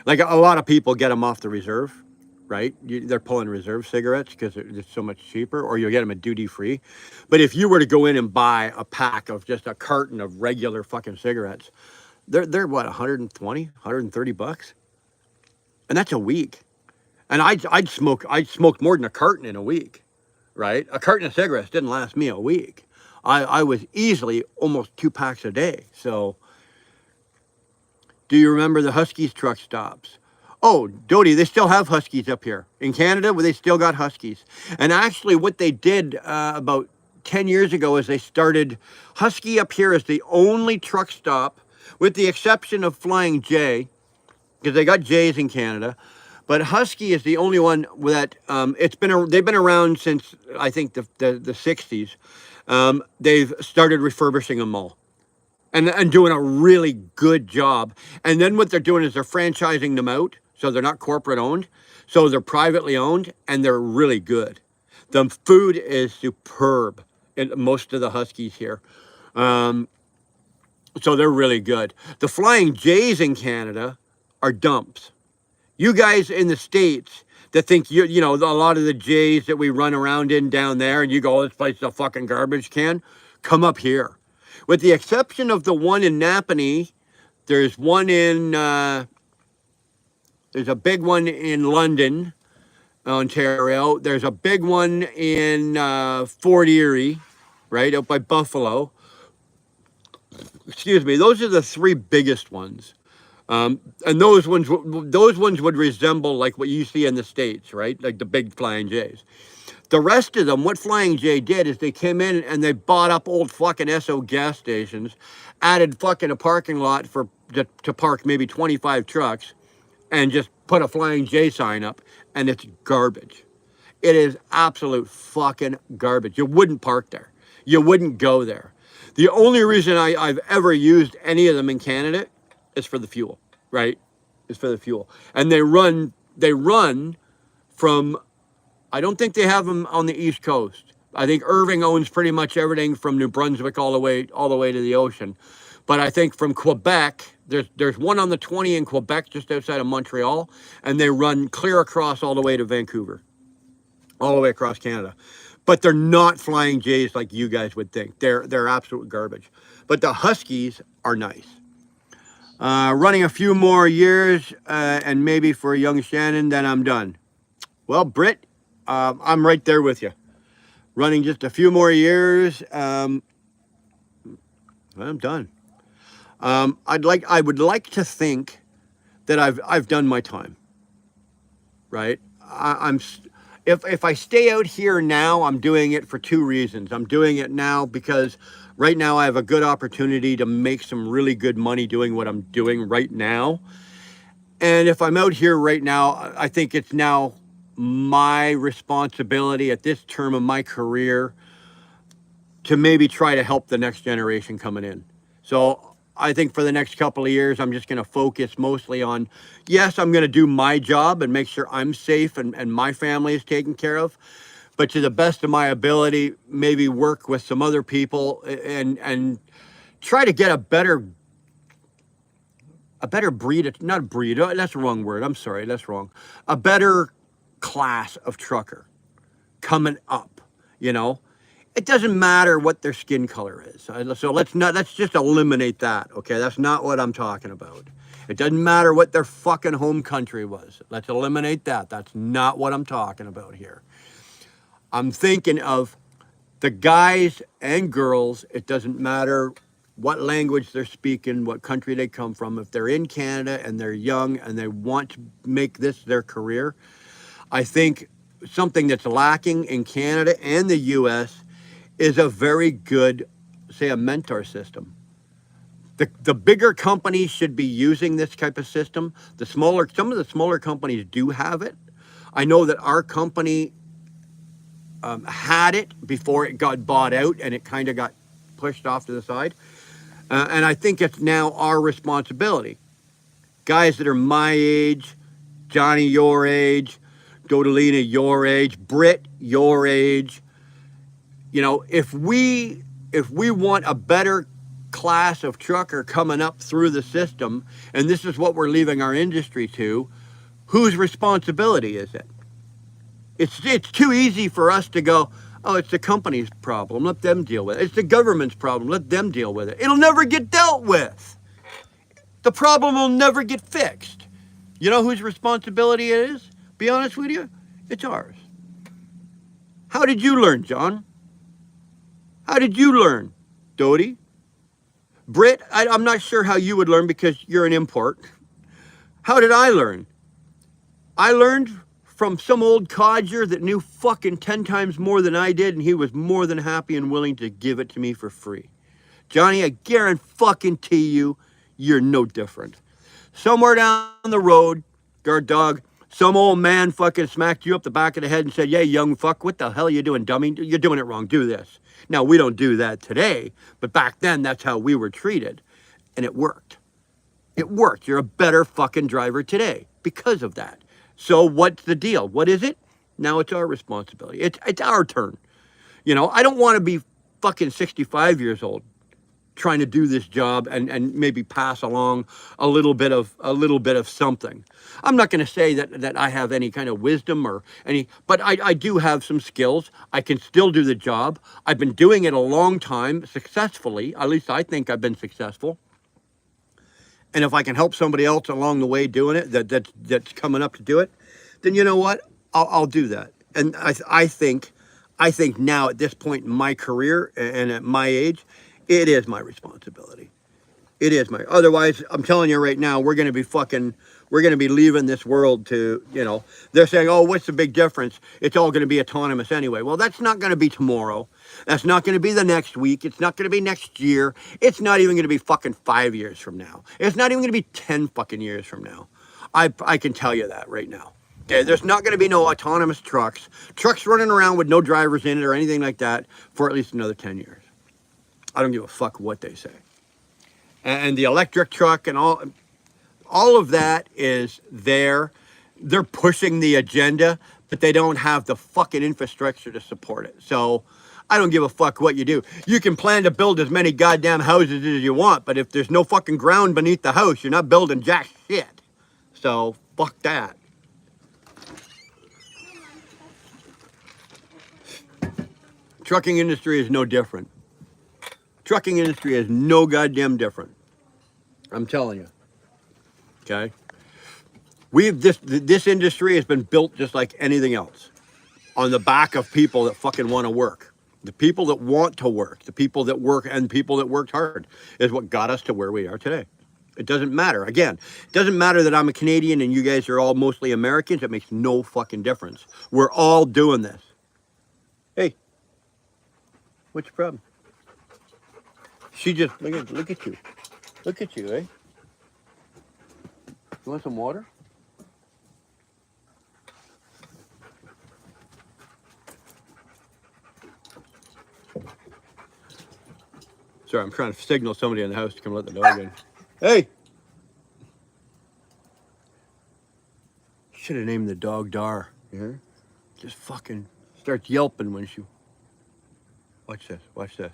A: Like a lot of people get them off the reserve, right? They're pulling reserve cigarettes because they're so much cheaper, or you'll get them at duty free. But if you were to go in and buy a pack of just a carton of regular fucking cigarettes, they're what, 120, 130 bucks, and that's a week. And I'd smoke more than a carton in a week, right? A carton of cigarettes didn't last me a week. I was easily almost 2 packs a day. So, do you remember the Huskies truck stops? Oh, Dodie, they still have Huskies up here. In Canada, where they still got Huskies. And actually, what they did about 10 years ago is they started Husky up here as the only truck stop, with the exception of Flying J, because they got J's in Canada. But Husky is the only one that they've been around since I think the 60s. They've started refurbishing them all and doing a really good job. And then what they're doing is they're franchising them out, so they're not corporate owned, so they're privately owned, and they're really good. The food is superb in most of the Huskies here. Um, so they're really good. The Flying J's in Canada are dumps. You guys in the States that think you know, a lot of the J's that we run around in down there, and you go, oh, this place is a fucking garbage can, come up here. With the exception of the one in Napanee, there's one in, there's a big one in London, Ontario. There's a big one in Fort Erie, right, out by Buffalo. Excuse me, those are the three biggest ones. And those ones would resemble like what you see in the States, right? Like the big Flying J's. The rest of them, what Flying J did is they came in and they bought up old fucking SO gas stations, added fucking a parking lot to park maybe 25 trucks, and just put a Flying J sign up, and it's garbage. It is absolute fucking garbage. You wouldn't park there. You wouldn't go there. The only reason I've ever used any of them in Canada is for the fuel, right? Is for the fuel. And they run from, I don't think they have them on the East Coast. I think Irving owns pretty much everything from New Brunswick all the way to the ocean. But I think from Quebec, there's one on the 20 in Quebec just outside of Montreal, and they run clear across all the way to Vancouver, all the way across Canada. But they're not Flying J's like you guys would think. They're absolute garbage. But the Huskies are nice. Running a few more years, and maybe for young Shannon, then I'm done. Well, Britt, I'm right there with you. Running just a few more years, I'm done. I would like to think that I've done my time. Right? If I stay out here now, I'm doing it for two reasons. I'm doing it now because right now I have a good opportunity to make some really good money doing what I'm doing right now. And if I'm out here right now, I think it's now my responsibility at this term of my career to maybe try to help the next generation coming in. So I think for the next couple of years, I'm just going to focus mostly on, yes, I'm going to do my job and make sure I'm safe and my family is taken care of. But to the best of my ability, maybe work with some other people and try to get a better breed, not breed, that's the wrong word. I'm sorry, that's wrong. A better class of trucker, coming up, you know. It doesn't matter what their skin color is. So let's just eliminate that, okay? That's not what I'm talking about. It doesn't matter what their fucking home country was. Let's eliminate that. That's not what I'm talking about here. I'm thinking of the guys and girls. It doesn't matter what language they're speaking, what country they come from. If they're in Canada and they're young and they want to make this their career, I think something that's lacking in Canada and the US is a very good, say, a mentor system. The bigger companies should be using this type of system. Some of the smaller companies do have it. I know that our company had it before it got bought out and it kind of got pushed off to the side. And I think it's now our responsibility. Guys that are my age, Johnny, your age, Dodalina, your age, Britt, your age, you know, if we want a better class of trucker coming up through the system, and this is what we're leaving our industry to, whose responsibility is it? It's too easy for us to go, oh, it's the company's problem, let them deal with it. It's the government's problem, let them deal with it. It'll never get dealt with. The problem will never get fixed. You know whose responsibility it is? Be honest with you, it's ours. How did you learn, John? How did you learn, Dodie? Britt, I'm not sure how you would learn because you're an import. How did I learn? I learned from some old codger that knew fucking 10 times more than I did, and he was more than happy and willing to give it to me for free. Johnny, I guarantee you, you're no different. Somewhere down the road, guard dog, some old man fucking smacked you up the back of the head and said, yeah, young fuck, what the hell are you doing, dummy? You're doing it wrong, do this. Now, we don't do that today, but back then, that's how we were treated, and it worked. It worked. You're a better fucking driver today because of that. So what's the deal? What is it? Now it's our responsibility. It's our turn. You know, I don't want to be fucking 65 years old trying to do this job and maybe pass along a little bit of something. I'm not going to say that I have any kind of wisdom or any, but I do have some skills. I can still do the job. I've been doing it a long time successfully. At least I think I've been successful. And if I can help somebody else along the way doing it, that's coming up to do it, then you know what? I'll do that. And I think now at this point in my career and at my age, it is my responsibility. It is my. Otherwise, I'm telling you right now, we're going to be leaving this world to, you know, they're saying, oh, what's the big difference? It's all going to be autonomous anyway. Well, that's not going to be tomorrow. That's not going to be the next week. It's not going to be next year. It's not even going to be fucking 5 years from now. It's not even going to be 10 fucking years from now. I can tell you that right now. Okay, there's not going to be no autonomous trucks running around with no drivers in it or anything like that for at least another 10 years. I don't give a fuck what they say. And the electric truck and all of that is there. They're pushing the agenda, but they don't have the fucking infrastructure to support it. So I don't give a fuck what you do. You can plan to build as many goddamn houses as you want, but if there's no fucking ground beneath the house, you're not building jack shit. So fuck that. Trucking industry is no different. Trucking industry is no goddamn different. I'm telling you. Okay? This industry has been built just like anything else. On the back of people that fucking want to work. The people that want to work. The people that work and people that worked hard is what got us to where we are today. It doesn't matter. Again, it doesn't matter that I'm a Canadian and you guys are all mostly Americans. It makes no fucking difference. We're all doing this. Hey, what's your problem? She just, look at you. Look at you, eh? You want some water? Sorry, I'm trying to signal somebody in the house to come let the dog in. Hey! Should have named the dog Dar. You hear? Just fucking starts yelping when she... Watch this, watch this.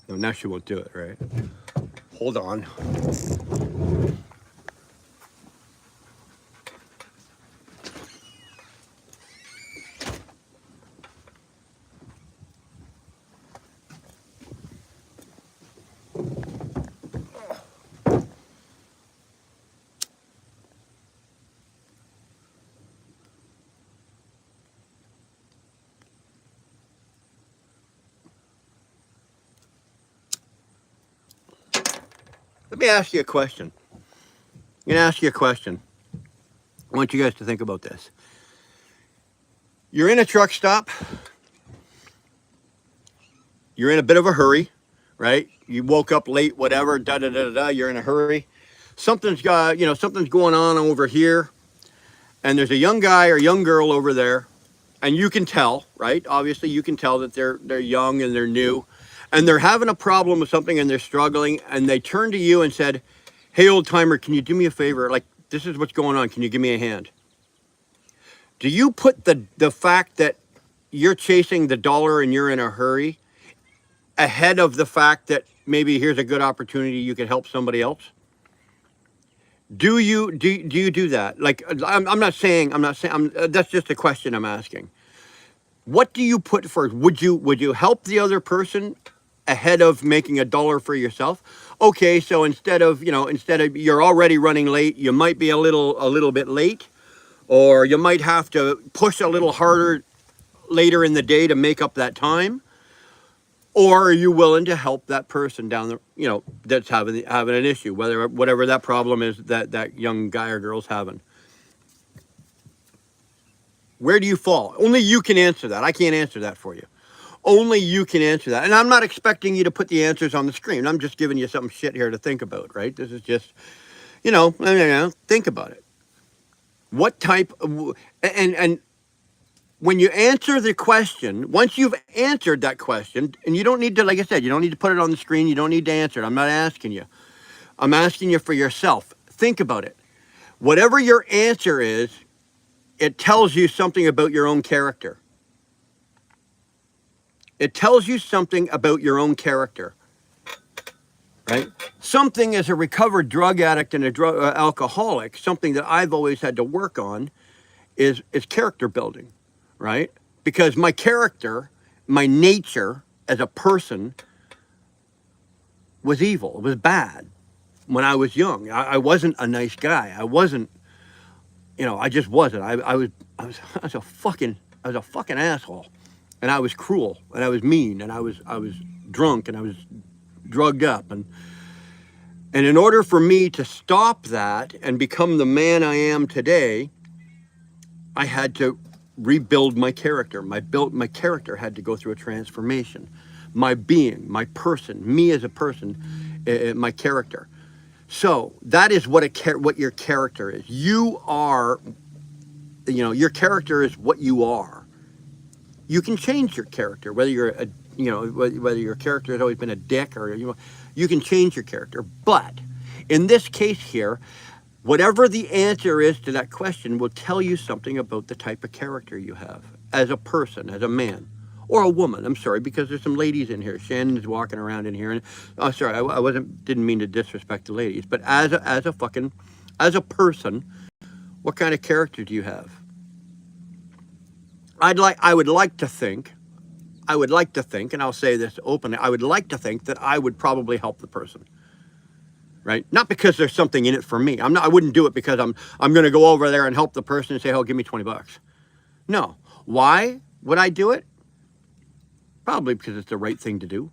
A: No, now she won't do it, right? Hold on. Let me ask you a question. I'm going to ask you a question. I want you guys to think about this. You're in a truck stop. You're in a bit of a hurry, right? You woke up late, whatever, da da da da. You're in a hurry. Something's going on over here, and there's a young guy or young girl over there, and you can tell, right? Obviously, you can tell that they're young and they're new, and they're having a problem with something and they're struggling, and they turn to you and said, "Hey, old timer, can you do me a favor? Like, this is what's going on. Can you give me a hand?" Do you put the fact that you're chasing the dollar and you're in a hurry ahead of the fact that maybe here's a good opportunity you could help somebody else? Do you do that? Like, I'm not saying that's just a question I'm asking. What do you put first? Would you help the other person ahead of making a dollar for yourself? Okay, so instead of you're already running late, you might be a little bit late, or you might have to push a little harder later in the day to make up that time. Or are you willing to help that person down that's having an issue, whatever that problem is that young guy or girl's having? Where do you fall? Only you can answer that. I can't answer that for you. Only you can answer that. And I'm not expecting you to put the answers on the screen. I'm just giving you some shit here to think about, right? This is just, think about it. What type of, and when you answer the question, once you've answered that question, and you don't need to, like I said, you don't need to put it on the screen. You don't need to answer it. I'm not asking you. I'm asking you for yourself. Think about it. Whatever your answer is, it tells you something about your own character. It tells you something about your own character, right? Something as a recovered drug addict and a drug alcoholic, something that I've always had to work on is character building, right? Because my character, my nature as a person was evil. It was bad when I was young. I wasn't a nice guy. I wasn't, I just wasn't. I was a fucking asshole. And I was cruel and I was mean and I was drunk and I was drugged up, and in order for me to stop that and become the man I am today, I had to rebuild my character. My character had to go through a transformation. My being, my person, me as a person, my character. So that is what your character is. You are, your character is what you are. You can change your character, whether your character has always been a dick or you can change your character. But in this case here, whatever the answer is to that question will tell you something about the type of character you have as a person, as a man or a woman. I'm sorry, because there's some ladies in here. Shannon's walking around in here, and sorry, didn't mean to disrespect the ladies, but as a person, what kind of character do you have? I would like to think, and I'll say this openly, I would like to think that I would probably help the person, right? Not because there's something in it for me. I wouldn't do it because I'm going to go over there and help the person and say, "Oh, give me $20." No. Why would I do it? Probably because it's the right thing to do.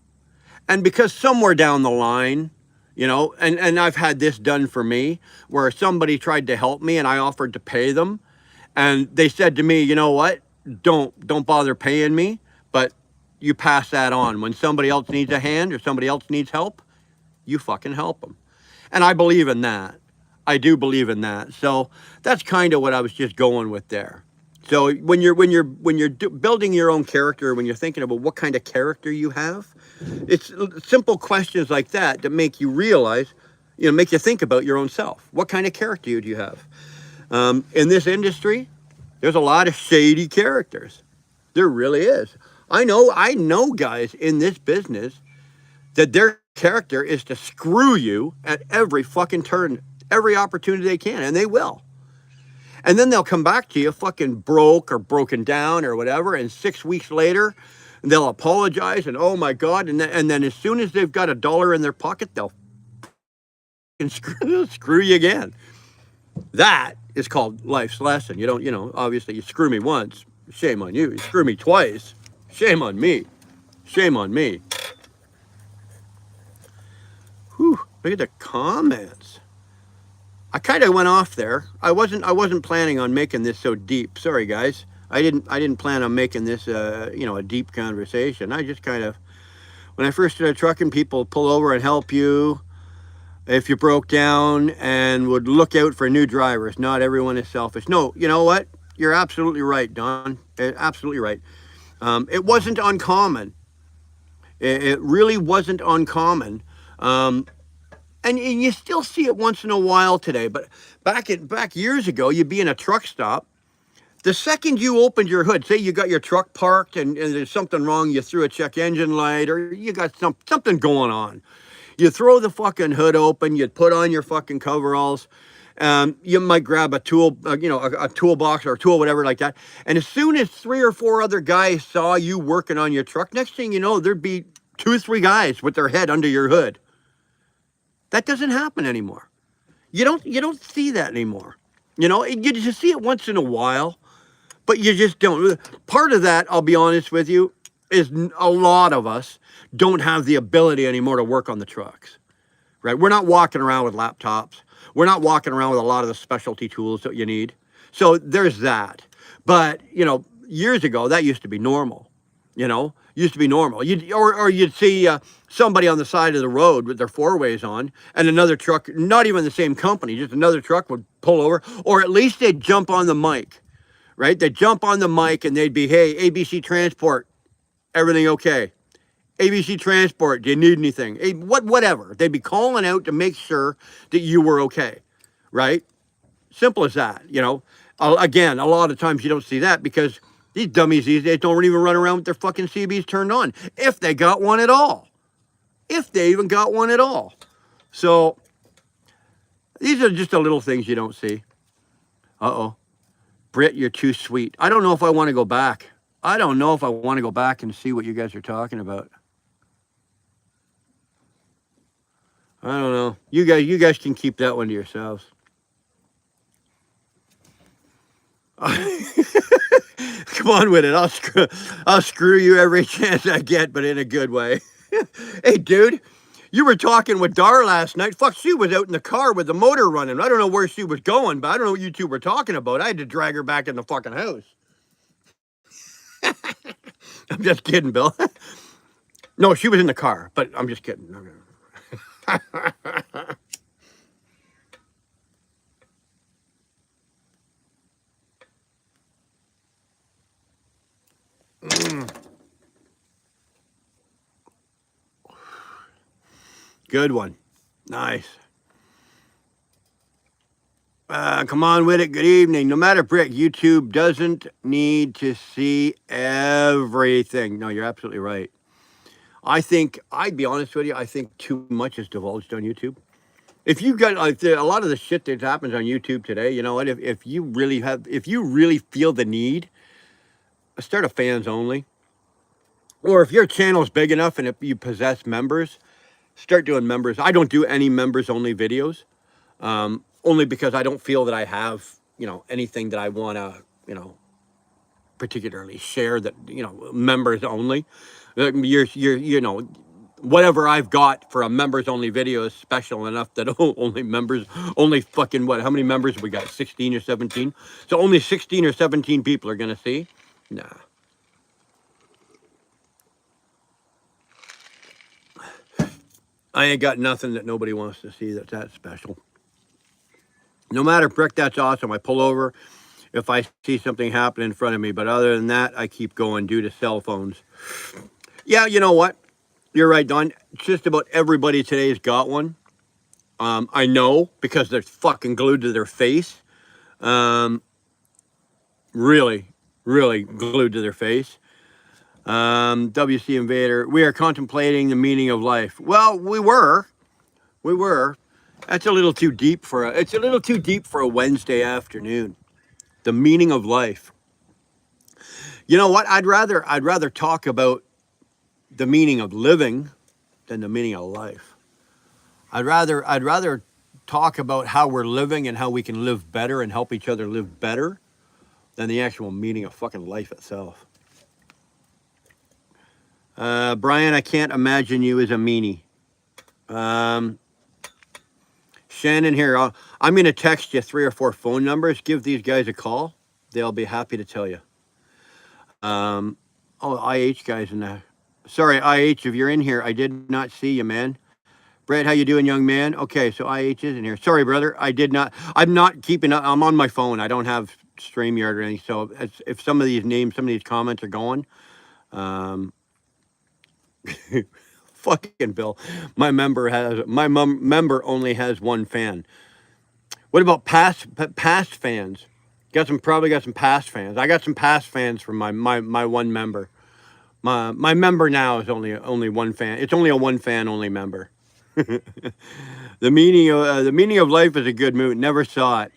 A: And because somewhere down the line, and I've had this done for me, where somebody tried to help me and I offered to pay them, and they said to me, "You know what? Don't bother paying me, but you pass that on. When somebody else needs a hand or somebody else needs help, you fucking help them." And I believe in that. I do believe in that. So that's kind of what I was just going with there. So when you're building your own character, when you're thinking about what kind of character you have, it's simple questions like that make you realize, make you think about your own self. What kind of character do you have? In this industry, there's a lot of shady characters. There really is. I know guys in this business that their character is to screw you at every fucking turn, every opportunity they can, and they will. And then they'll come back to you fucking broke or broken down or whatever, and 6 weeks later, they'll apologize and, "Oh my God," and then as soon as they've got $1 in their pocket, they'll screw you again. That is called life's lesson. Obviously you screw me once, shame on you. You screw me twice, shame on me. Shame on me. Whew. Look at the comments. I kind of went off there. I wasn't planning on making this so deep. Sorry guys. I didn't plan on making this a deep conversation. I just kind of, when I first started trucking, people pull over and help you if you broke down and would look out for new drivers. Not everyone is selfish. No, you know what? You're absolutely right, Don. Absolutely right. It wasn't uncommon. It really wasn't uncommon. And you still see it once in a while today. But back years ago, you'd be in a truck stop. The second you opened your hood, say you got your truck parked and there's something wrong, you threw a check engine light or you got something going on. You throw the fucking hood open, you put on your fucking coveralls. You might grab a tool, a toolbox or a tool, whatever like that. And as soon as 3 or 4 other guys saw you working on your truck, next thing you know, there'd be 2 or 3 guys with their head under your hood. That doesn't happen anymore. You don't see that anymore. You just see it once in a while, but you just don't. Part of that, I'll be honest with you, is a lot of us don't have the ability anymore to work on the trucks. Right? We're not walking around with laptops. We're not walking around with a lot of the specialty tools that you need. So there's that. But, years ago, that used to be normal. Used to be normal. You'd see somebody on the side of the road with their 4-ways on, and another truck, not even the same company, just another truck would pull over, or at least they'd jump on the mic, right? They'd jump on the mic and they'd be, hey, ABC Transport, everything okay? ABC Transport, do you need anything? Hey, whatever. They'd be calling out to make sure that you were okay, right? Simple as that, Again, a lot of times you don't see that because these dummies these days don't even run around with their fucking CBs turned on, if they got one at all. If they even got one at all. So, these are just the little things you don't see. Uh-oh. Britt, you're too sweet. I don't know if I want to go back. I don't know if I want to go back and see what you guys are talking about. I don't know. You guys can keep that one to yourselves. Come on with it. I'll screw you every chance I get, but in a good way. Hey, dude, you were talking with Dar last night. Fuck, she was out in the car with the motor running. I don't know where she was going, but I don't know what you two were talking about. I had to drag her back in the fucking house. I'm just kidding, Bill. No, she was in the car, but I'm just kidding. Good one. Nice. Come on with it. Good evening. No matter, Brick, YouTube doesn't need to see everything. No, you're absolutely right. I'd be honest with you, I think too much is divulged on YouTube. If you got a lot of the shit that happens on YouTube today, you know what? If you really feel the need, start a fans only. Or if your channel is big enough and if you possess members, start doing members. I don't do any members only videos, only because I don't feel that I have, anything that I want to, particularly share that, members only. Whatever I've got for a members only video is special enough that only fucking what? How many members have we got? 16 or 17? So only 16 or 17 people are going to see? Nah. I ain't got nothing that nobody wants to see that's that special. No matter, Brick, that's awesome. I pull over if I see something happen in front of me. But other than that, I keep going due to cell phones. Yeah, you know what? You're right, Don. Just about everybody today's got one. I know because they're fucking glued to their face. Really, really glued to their face. WC Invader, we are contemplating the meaning of life. Well, we were. That's a little too deep it's a little too deep for a Wednesday afternoon. The meaning of life. You know what? I'd rather talk about the meaning of living than the meaning of life. I'd rather talk about how we're living and how we can live better and help each other live better than the actual meaning of fucking life itself. Brian, I can't imagine you as a meanie. Shannon here. I'm going to text you 3 or 4 phone numbers. Give these guys a call. They'll be happy to tell you. Um, oh, IH guys in the. Sorry, IH, if you're in here, I did not see you, man. Brad, how you doing, young man? Okay, so IH is in here. Sorry, brother. I did not. I'm not keeping up. I'm on my phone. I don't have StreamYard or anything. So if some of these names, some of these comments are going, um, fucking Bill, my member only has one fan. What about past fans? Probably got some past fans. I got some past fans from my one member. My member now is only one fan. It's only a one fan only member. The meaning of life is a good movie. Never saw it.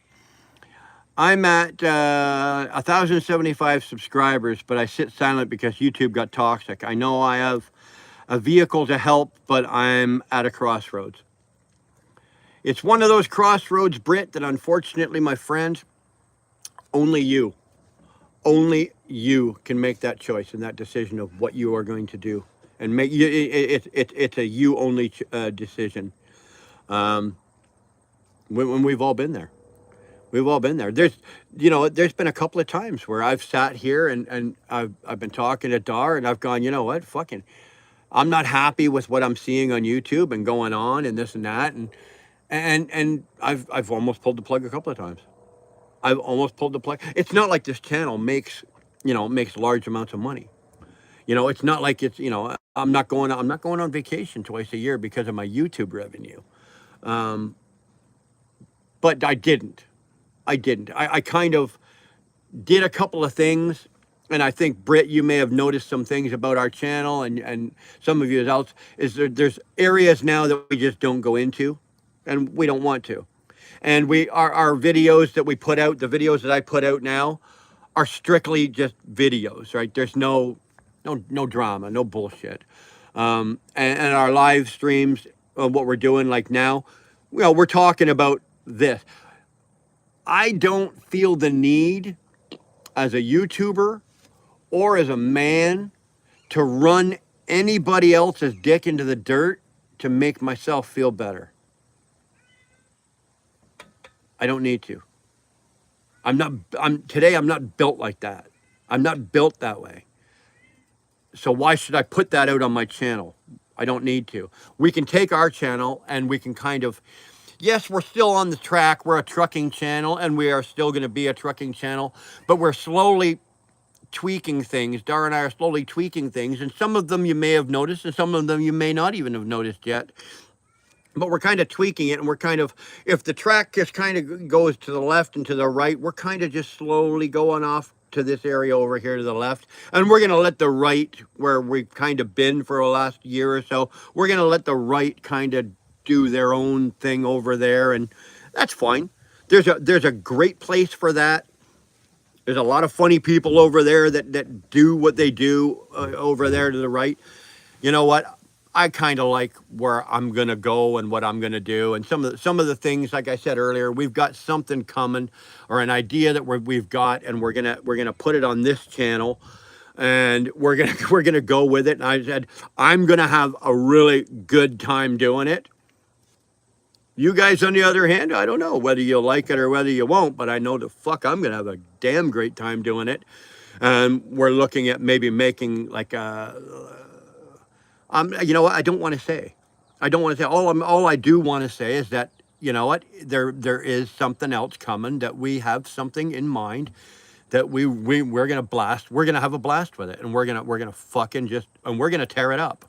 A: I'm at 1,075 subscribers, but I sit silent because YouTube got toxic. I know I have a vehicle to help, but I'm at a crossroads. It's one of those crossroads, Britt, that unfortunately, my friend, only only you can make that choice and that decision of what you are going to do, and make it's a you only decision. Um, when we've all been there. We've all been there. There's been a couple of times where I've sat here and I've been talking to Dar and I've gone, you know what, fucking, I'm not happy with what I'm seeing on YouTube and going on and this and that and I've almost pulled the plug a couple of times. I've almost pulled the plug. It's not like this channel makes large amounts of money. It's not like I'm not going on vacation twice a year because of my YouTube revenue. Um, but I didn't. I kind of did a couple of things, and I think Britt, you may have noticed some things about our channel, and some of you else there's areas now that we just don't go into, and we don't want to. And our videos that we put out, the videos that I put out now, are strictly just videos, right? There's no drama, no bullshit. And our live streams, what we're doing like now, we're talking about this. I don't feel the need as a YouTuber or as a man to run anybody else's dick into the dirt to make myself feel better. I don't need to. I'm not built like that. I'm not built that way. So why should I put that out on my channel? I don't need to. We can take our channel and we can kind of, yes, we're still on the track. We're a trucking channel and we are still going to be a trucking channel, but we're slowly tweaking things. Dar and I are slowly tweaking things, and some of them you may have noticed, and some of them you may not even have noticed yet. But we're kind of tweaking it, and we're kind of, if the track just kind of goes to the left and to the right, we're kind of just slowly going off to this area over here to the left, and we're going to let the right, where we've kind of been for the last year or so, we're going to let the right kind of do their own thing over there, and that's fine. There's a great place for that. There's a lot of funny people over there that do what they do over there to the right. You know what? I kind of like where I'm gonna go and what I'm gonna do, and some of the things, like I said earlier, we've got something coming, or an idea that we've got, and we're gonna put it on this channel, and we're gonna go with it. And I said I'm gonna have a really good time doing it. You guys, on the other hand, I don't know whether you'll like it or whether you won't, but I know the fuck I'm gonna have a damn great time doing it. And we're looking at maybe making like you know what? I don't want to say. I don't want to say. All I do want to say is that, you know what? There is something else coming, that we have something in mind, that we're gonna blast. We're gonna have a blast with it, and we're gonna fucking we're gonna tear it up.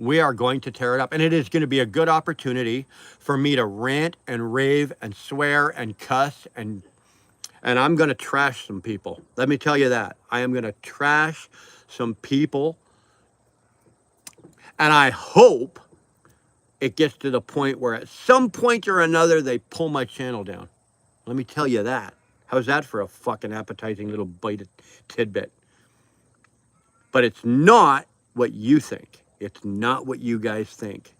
A: We are going to tear it up, and it is going to be a good opportunity for me to rant and rave and swear and cuss, and I'm going to trash some people. Let me tell you that. I am going to trash some people, and I hope it gets to the point where at some point or another they pull my channel down. Let me tell you that. How's that for a fucking appetizing little bite of tidbit? But it's not what you think. It's not what you guys think.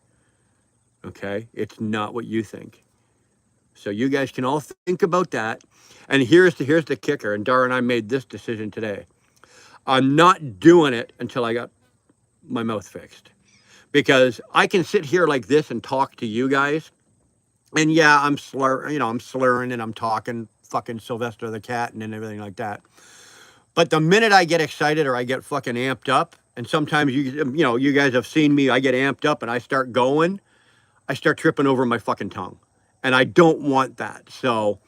A: Okay? It's not what you think. So you guys can all think about that. And here's the kicker. And Dara and I made this decision today. I'm not doing it until I got my mouth fixed. Because I can sit here like this and talk to you guys, And yeah, I'm slurring and I'm talking fucking Sylvester the cat and everything like that. But the minute I get excited or I get fucking amped up, and sometimes you guys have seen me, I get amped up and I start going, I start tripping over my fucking tongue. And I don't want that. So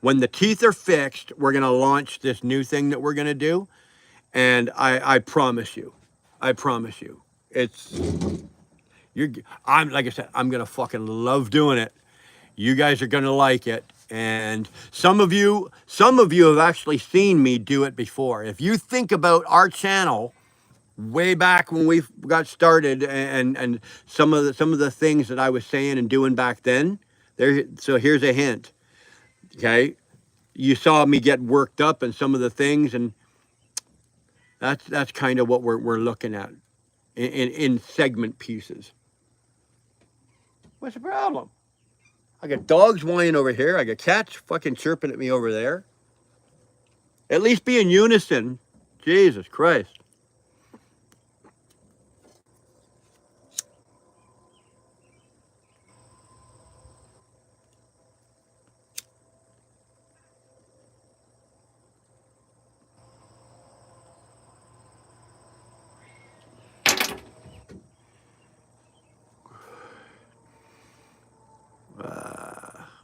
A: when the teeth are fixed, we're going to launch this new thing that we're going to do. And I promise you, it's, I'm, like I said, I'm going to fucking love doing it. You guys are going to like it. And some of you have actually seen me do it before. If you think about our channel way back when we got started, and some of the things that I was saying and doing back then, there, so here's a hint. Okay, you saw me get worked up and some of the things, and that's kind of what we're looking at in segment pieces. What's the problem? I got dogs whining over here. I got cats fucking chirping at me over there. At least be in unison. Jesus Christ.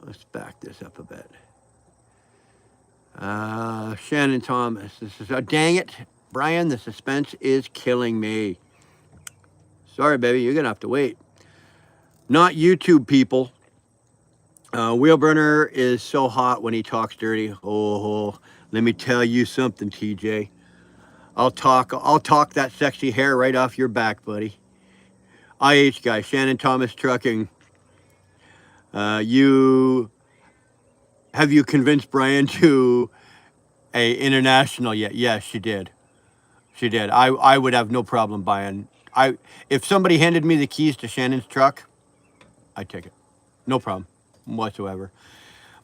A: Let's back this up a bit. Shannon Thomas. This is, dang it, Brian, the suspense is killing me. Sorry, baby, you're going to have to wait. Not YouTube people. Wheelburner is so hot when he talks dirty. Oh, let me tell you something, TJ. I'll talk that sexy hair right off your back, buddy. IH guy, Shannon Thomas Trucking. You have you convinced Brian to a international yet? Yes, she did. She did. I would have no problem buying. I If somebody handed me the keys to Shannon's truck, I'd take it. No problem whatsoever.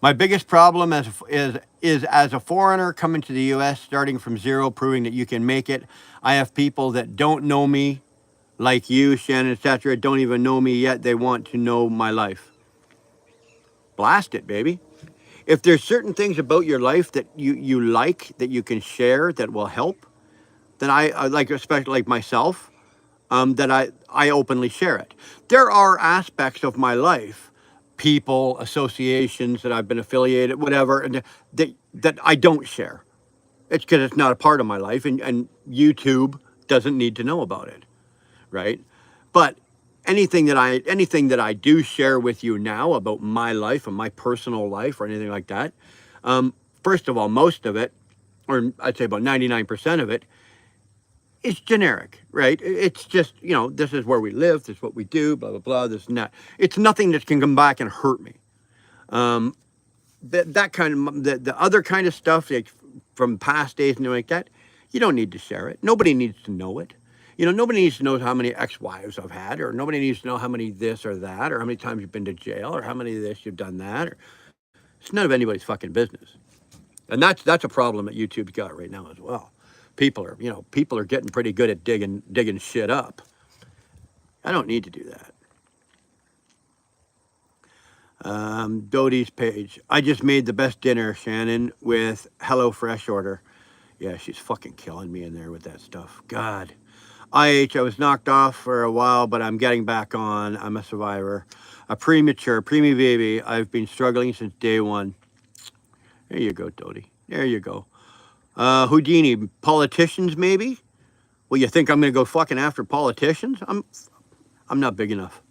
A: My biggest problem is as a foreigner coming to the U.S., starting from zero, proving that you can make it. I have people that don't know me, like you, Shannon, etc., don't even know me yet. They want to know my life. Blast it, baby. If there's certain things about your life that you like, that you can share, that will help, then I like, especially like myself, that I openly share it. There are aspects of my life, people, associations that I've been affiliated, whatever, and that I don't share. It's because it's not a part of my life, and YouTube doesn't need to know about it, right? But anything that I do share with you now about my life and my personal life or anything like that, first of all, most of it, or I'd say about 99% of it, it's generic, right? It's just, this is where we live, this is what we do, blah, blah, blah, this and that. It's nothing that can come back and hurt me. That kind of, the other kind of stuff, like from past days and things like that, you don't need to share it. Nobody needs to know it. Nobody needs to know how many ex-wives I've had, or nobody needs to know how many this or that, or how many times you've been to jail, or how many of this you've done that. Or it's none of anybody's fucking business. And that's a problem that YouTube's got right now as well. People are getting pretty good at digging shit up. I don't need to do that. Dodie's page. I just made the best dinner, Shannon, with HelloFresh order. Yeah, she's fucking killing me in there with that stuff. God. I was knocked off for a while, but I'm getting back on. I'm a survivor. A preemie baby. I've been struggling since day one. There you go, Dodie. There you go. Houdini, politicians maybe? Well, you think I'm gonna go fucking after politicians? I'm not big enough.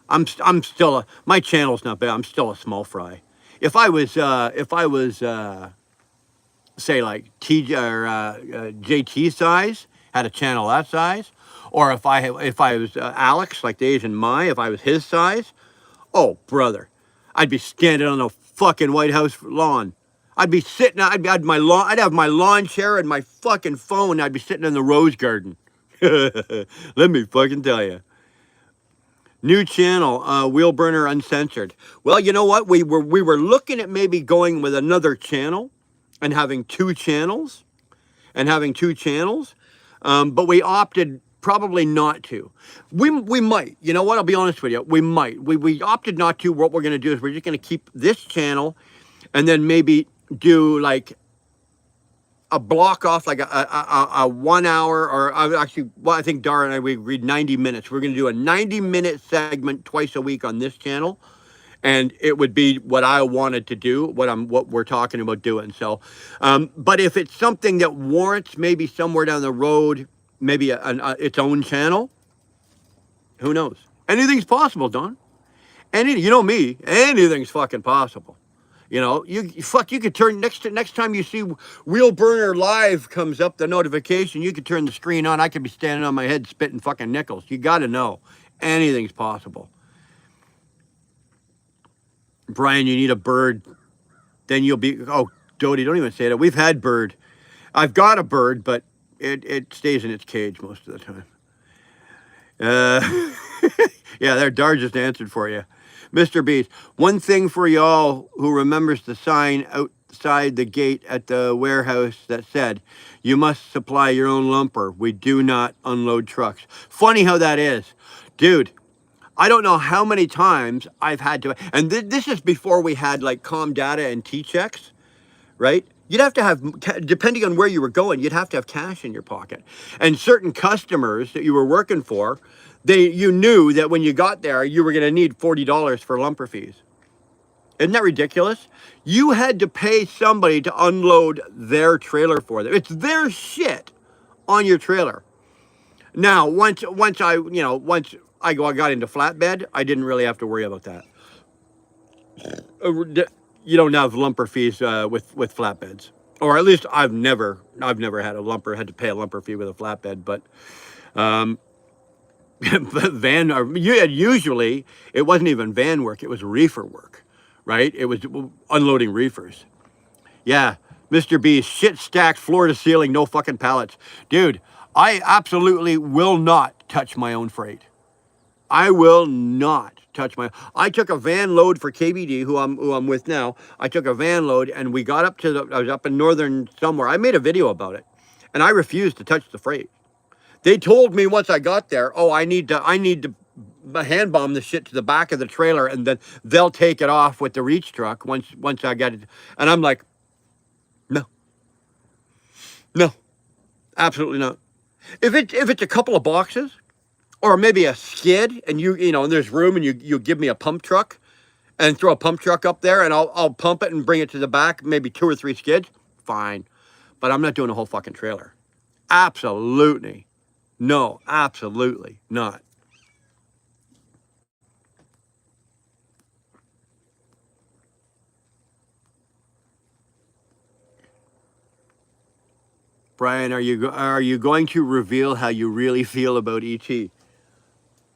A: I'm still my channel's not big. I'm still a small fry. If I was say like TJ or JT size, had a channel that size, or if I was Alex, like the Asian Mai, if I was his size, oh brother, I'd be standing on the fucking White House lawn. I'd be sitting. I'd have my lawn chair and my fucking phone. I'd be sitting in the rose garden. Let me fucking tell you. New channel, Wheelburner Uncensored. Well, you know what? We were looking at maybe going with another channel, and having two channels, but we opted probably not to. We might. You know what? I'll be honest with you. We might. We opted not to. What we're going to do is we're just going to keep this channel, and then maybe do like a block off, like a 1 hour, or actually, well, I think Dara and I, we agreed 90 minutes. We're going to do a 90-minute segment twice a week on this channel, and it would be what I wanted to do, what we're talking about doing. So, but if it's something that warrants maybe somewhere down the road, maybe its own channel, who knows? Anything's possible, Don. You know me, anything's fucking possible. You know, you could turn next time you see Wheelburner Live comes up, the notification, you could turn the screen on. I could be standing on my head spitting fucking nickels. You got to know, anything's possible. Brian, you need a bird, then you'll be. Oh, Dodie, don't even say that. We've had bird. I've got a bird, but it stays in its cage most of the time. Yeah, there, Dar just answered for you. Mr. Beast, one thing for y'all who remembers the sign outside the gate at the warehouse that said, you must supply your own lumper. We do not unload trucks. Funny how that is. Dude, I don't know how many times I've had to, and this is before we had like com data and T-checks, right? You'd have to have, depending on where you were going, you'd have to have cash in your pocket. And certain customers that you were working for, you knew that when you got there, you were going to need $40 for lumper fees. Isn't that ridiculous? You had to pay somebody to unload their trailer for them. It's their shit on your trailer. Now, once I got into flatbed, I didn't really have to worry about that. You don't have lumper fees with flatbeds, or at least I've never had had to pay a lumper fee with a flatbed. But usually it wasn't even van work; it was reefer work, right? It was unloading reefers. Yeah, Mr. B, shit stacked floor to ceiling, no fucking pallets, dude. I absolutely will not touch my own freight. I will not touch my. I took a van load for KBD, who I'm with now. I took a van load, and we got up to I was up in northern somewhere. I made a video about it, and I refused to touch the freight. They told me once I got there, oh, I need to hand bomb the shit to the back of the trailer, and then they'll take it off with the reach truck once I got it. And I'm like, no, absolutely not. If it's a couple of boxes, or maybe a skid, and and there's room, and you give me a pump truck and throw a pump truck up there, and I'll pump it and bring it to the back, maybe 2 or 3 skids, fine. But I'm not doing a whole fucking trailer. Absolutely. No, absolutely not. Brian, are you going to reveal how you really feel about ET?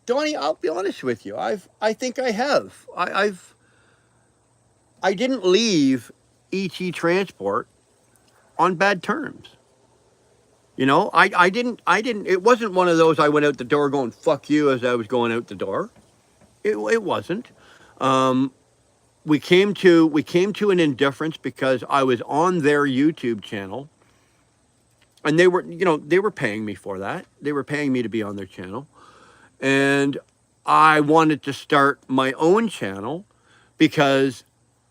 A: Donnie, I'll be honest with you. I think I have. I didn't leave ET Transport on bad terms. I didn't, it wasn't one of those I went out the door going, fuck you, as I was going out the door. It wasn't. We came to an indifference because I was on their YouTube channel, and they were paying me for that. They were paying me to be on their channel. And I wanted to start my own channel because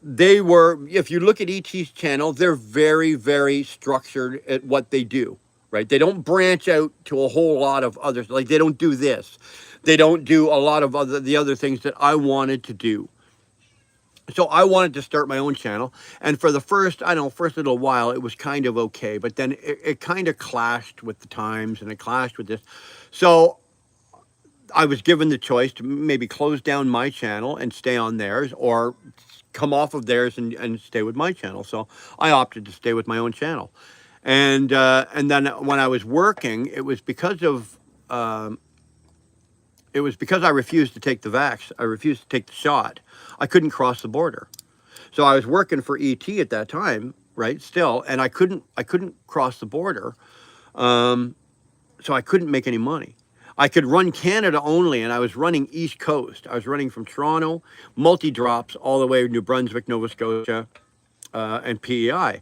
A: if you look at ET's channel, they're very, very structured at what they do, right? They don't branch out to a whole lot of others. Like, they don't do this. They don't do a lot of the other things that I wanted to do. So I wanted to start my own channel. And for the first little while, it was kind of okay. But then it kind of clashed with the times, and it clashed with this. So I was given the choice to maybe close down my channel and stay on theirs, or come off of theirs and stay with my channel. So I opted to stay with my own channel. And then when I was working, it was because I refused to take the vax. I refused to take the shot. I couldn't cross the border. So I was working for ET at that time, right? Still, and I couldn't cross the border. So I couldn't make any money. I could run Canada only, and I was running East Coast. I was running from Toronto, multi-drops, all the way to New Brunswick, Nova Scotia, and PEI.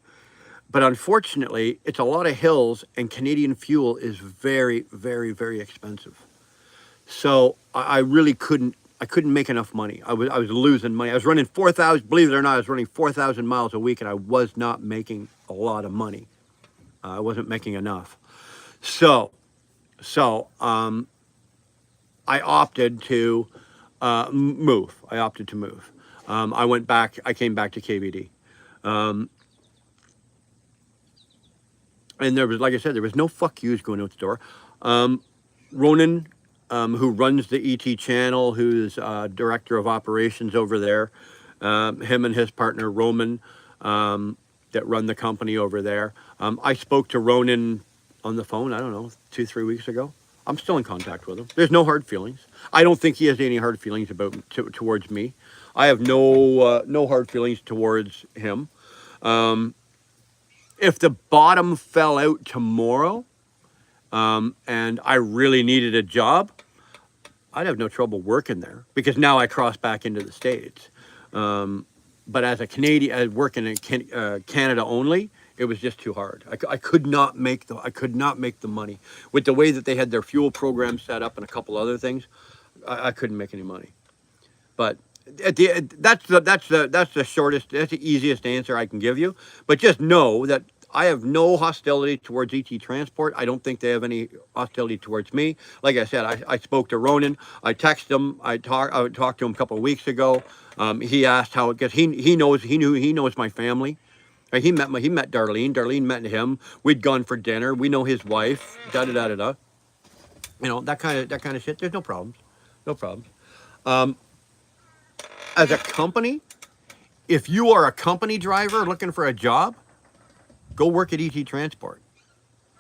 A: But unfortunately, it's a lot of hills, and Canadian fuel is very, very, very expensive. So I really couldn't. I couldn't make enough money. I was losing money. I was running 4,000. Believe it or not, I was running 4,000 miles a week, and I was not making a lot of money. I wasn't making enough. So so I opted to move. I opted to move. I went back. I came back to KVD. Um, and there was, like I said, there was no fuck yous going out the door. Um, Ronan, who runs the ET channel, who's director of operations over there, him and his partner Roman, that run the company over there. I spoke to Ronan on the phone, I don't know, 2, 3 weeks ago. I'm still in contact with him. There's no hard feelings. I don't think he has any hard feelings towards me. I have no hard feelings towards him. If the bottom fell out tomorrow, and I really needed a job, I'd have no trouble working there because now I cross back into the States. But as a Canadian, working in Canada only, it was just too hard. I could not make the money with the way that they had their fuel program set up and a couple other things. I couldn't make any money. But that's the shortest, that's the easiest answer I can give you. But just know that I have no hostility towards ET Transport. I don't think they have any hostility towards me. Like I said, I spoke to Ronan. I texted him. I talked to him a couple of weeks ago. He asked how it gets. He knows my family. He met Darlene. Darlene met him. We'd gone for dinner. We know his wife. Da da da da da. You know, that kind of shit. There's no problems. No problems. As a company, if you are a company driver looking for a job, go work at ET Transport.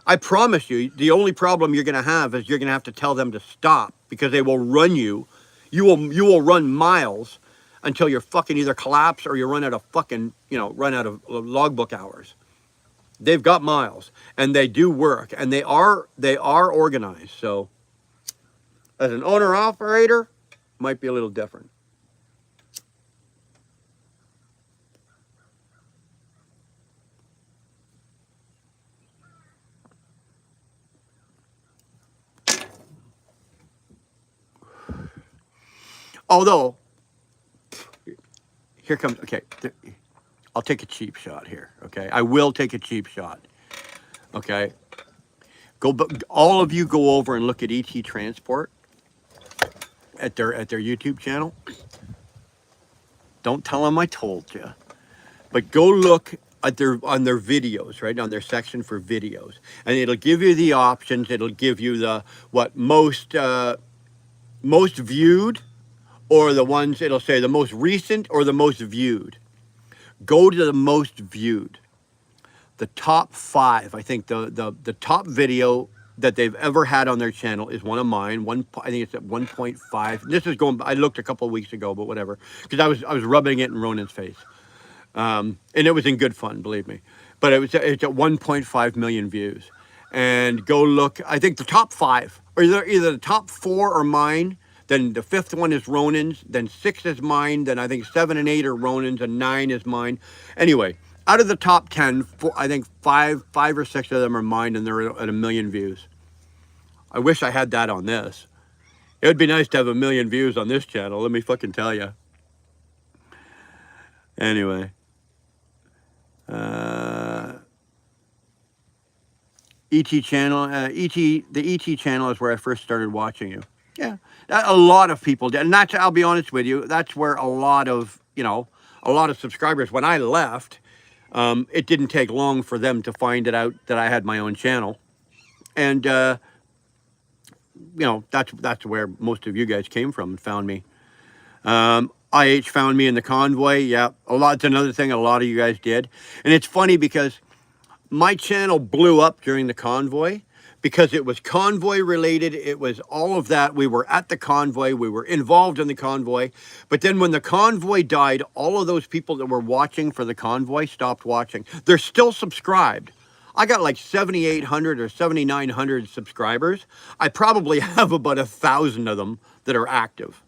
A: I promise you, the only problem you're going to have is you're going to have to tell them to stop because they will run you. You will run miles until you're fucking either collapse or you run out of logbook hours. They've got miles and they do work and they are organized. So as an owner operator, might be a little different. Although, here comes, okay, I'll take a cheap shot here, okay? I will take a cheap shot, okay? All of you go over and look at ET Transport at their YouTube channel. Don't tell them I told you, but go look at on their videos, right, on their section for videos, and it'll give you the options. It'll give you the most viewed, or the ones, it'll say the most recent or the most viewed. Go to the most viewed. The top 5, I think the top video that they've ever had on their channel is one of mine. I think it's at 1.5. This is I looked a couple of weeks ago, but whatever, because I was rubbing it in Ronan's face, and it was in good fun, believe me. But it's at 1.5 million views, and go look. I think the top 5, or either the top 4 are mine. Then the 5th one is Ronan's. Then 6 is mine. Then I think 7 and 8 are Ronan's, and 9 is mine. Anyway, out of the top 10, I think 5 or 6 of them are mine, and they're at 1 million views. I wish I had that on this. It would be nice to have 1 million views on this channel. Let me fucking tell you. Anyway, ET channel, the ET channel is where I first started watching you. Yeah, a lot of people did, and I'll be honest with you, that's where a lot of subscribers. When I left, it didn't take long for them to find it out that I had my own channel, and that's where most of you guys came from and found me. IH found me in the convoy. Yeah, it's another thing a lot of you guys did, and it's funny because my channel blew up during the convoy. Because it was convoy related, it was all of that. We were at the convoy, we were involved in the convoy. But then when the convoy died, all of those people that were watching for the convoy stopped watching. They're still subscribed. I got like 7,800 or 7,900 subscribers. I probably have about 1,000 of them that are active.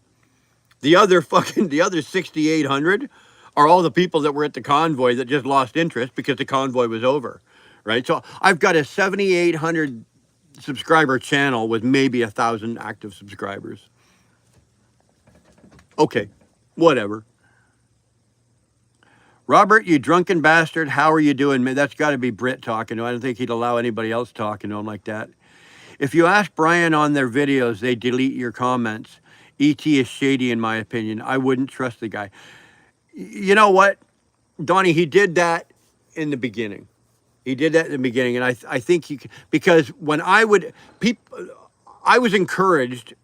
A: The other 6,800 are all the people that were at the convoy that just lost interest because the convoy was over, right? So I've got a 7,800 subscriber channel with maybe 1,000 active subscribers. Okay, whatever. Robert, you drunken bastard, how are you doing? Man, that's got to be Britt talking to him. I don't think he'd allow anybody else talking to him like that. If you ask Brian on their videos, they delete your comments. ET is shady, in my opinion. I wouldn't trust the guy. You know what, Donnie? He did that in the beginning. He did that in the beginning, and I think he because when I would people, I was encouraged.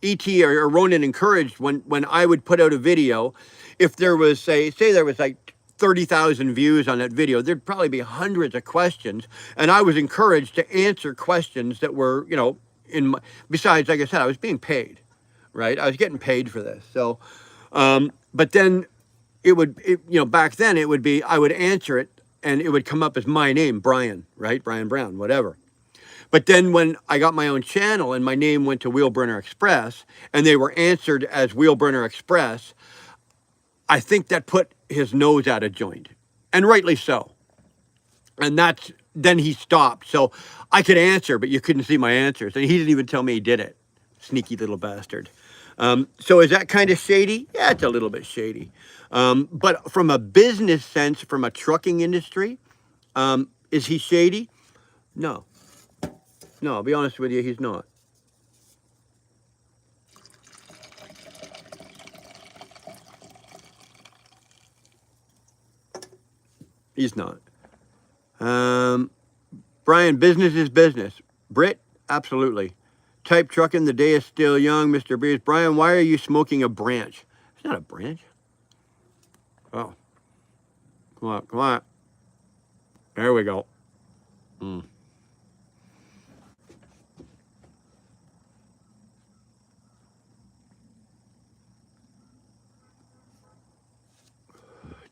A: Et or Ronan encouraged when I would put out a video, if there was say there was like 30,000 views on that video, there'd probably be hundreds of questions, and I was encouraged to answer questions that were in my, besides, like I said, I was being paid, right? I was getting paid for this, so but then back then it would be, I would answer it and it would come up as my name, Brian, right? Brian Brown, whatever. But then when I got my own channel and my name went to Wheelburner Express and they were answered as Wheelburner Express, I think that put his nose out of joint, and rightly so. And then he stopped. So I could answer, but you couldn't see my answers. And he didn't even tell me he did it. Sneaky little bastard. So is that kind of shady? Yeah, it's a little bit shady. But from a business sense, from a trucking industry, is he shady? No. No, I'll be honest with you, he's not. He's not. Brian, business is business. Britt, absolutely. Type trucking, the day is still young, Mr. Breeze. Brian, why are you smoking a branch? It's not a branch. Oh. Come on, come on. There we go.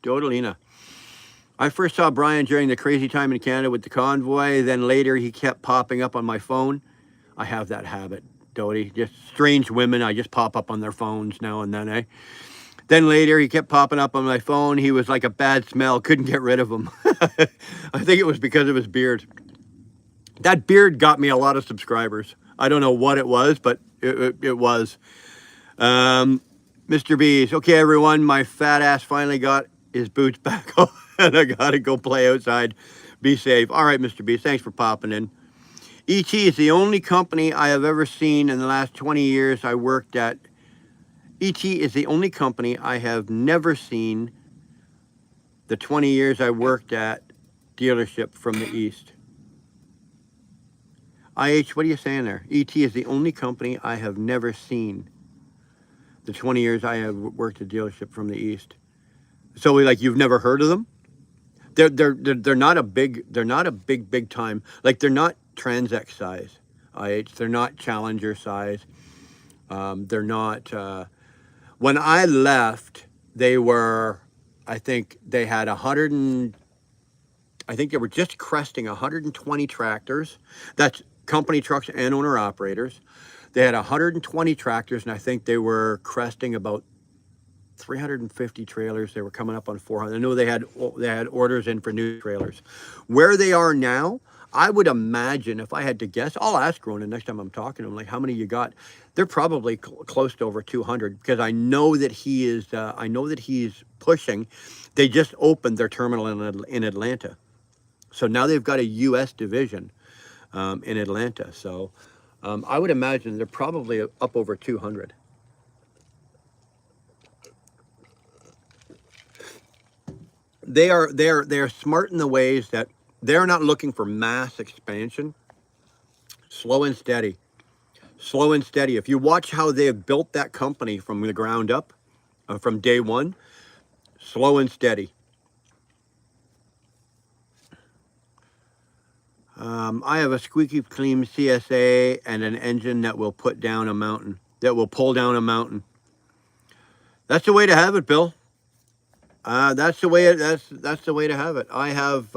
A: Dodalina. I first saw Brian during the crazy time in Canada with the convoy. Then later he kept popping up on my phone. I have that habit, Dodie. Just strange women. I just pop up on their phones now and then, eh? Then later he kept popping up on my phone. He was like a bad smell. Couldn't get rid of him. I think it was because of his beard. That beard got me a lot of subscribers. I don't know what it was, but it was. Mr. B's. Okay, everyone. My fat ass finally got his boots back on, and I gotta go play outside. Be safe. All right, Mr. B. Thanks for popping in. ET is the only company I have ever seen in the last 20 years I worked at. ET is the only company I have never seen the 20 years I worked at dealership from the East. IH, what are you saying there? ET is the only company I have never seen the 20 years I have worked at dealership from the East. So like you've never heard of them? They're not a big time. Like they're not Transex size. IH, they're not Challenger size. They're not. When I left, they were. I think they had 100 and. I think they were just cresting 120 tractors. That's company trucks and owner operators. They had 120 tractors, and I think they were cresting about 350 trailers. They were coming up on 400. I know they had orders in for new trailers. Where they are now, I would imagine, if I had to guess, I'll ask Ronan next time I'm talking to him, like, how many you got? They're probably close to over 200, because I know that he is. I know that he's pushing. They just opened their terminal in Atlanta, so now they've got a U.S. division in Atlanta. So I would imagine they're probably up over 200. They are smart in the ways that they're not looking for mass expansion. Slow and steady. Slow and steady. If you watch how they have built that company from the ground up, from day one, slow and steady. I have a squeaky clean CSA and an engine that will pull down a mountain. That's the way to have it, Bill. That's the way. That's the way to have it. I have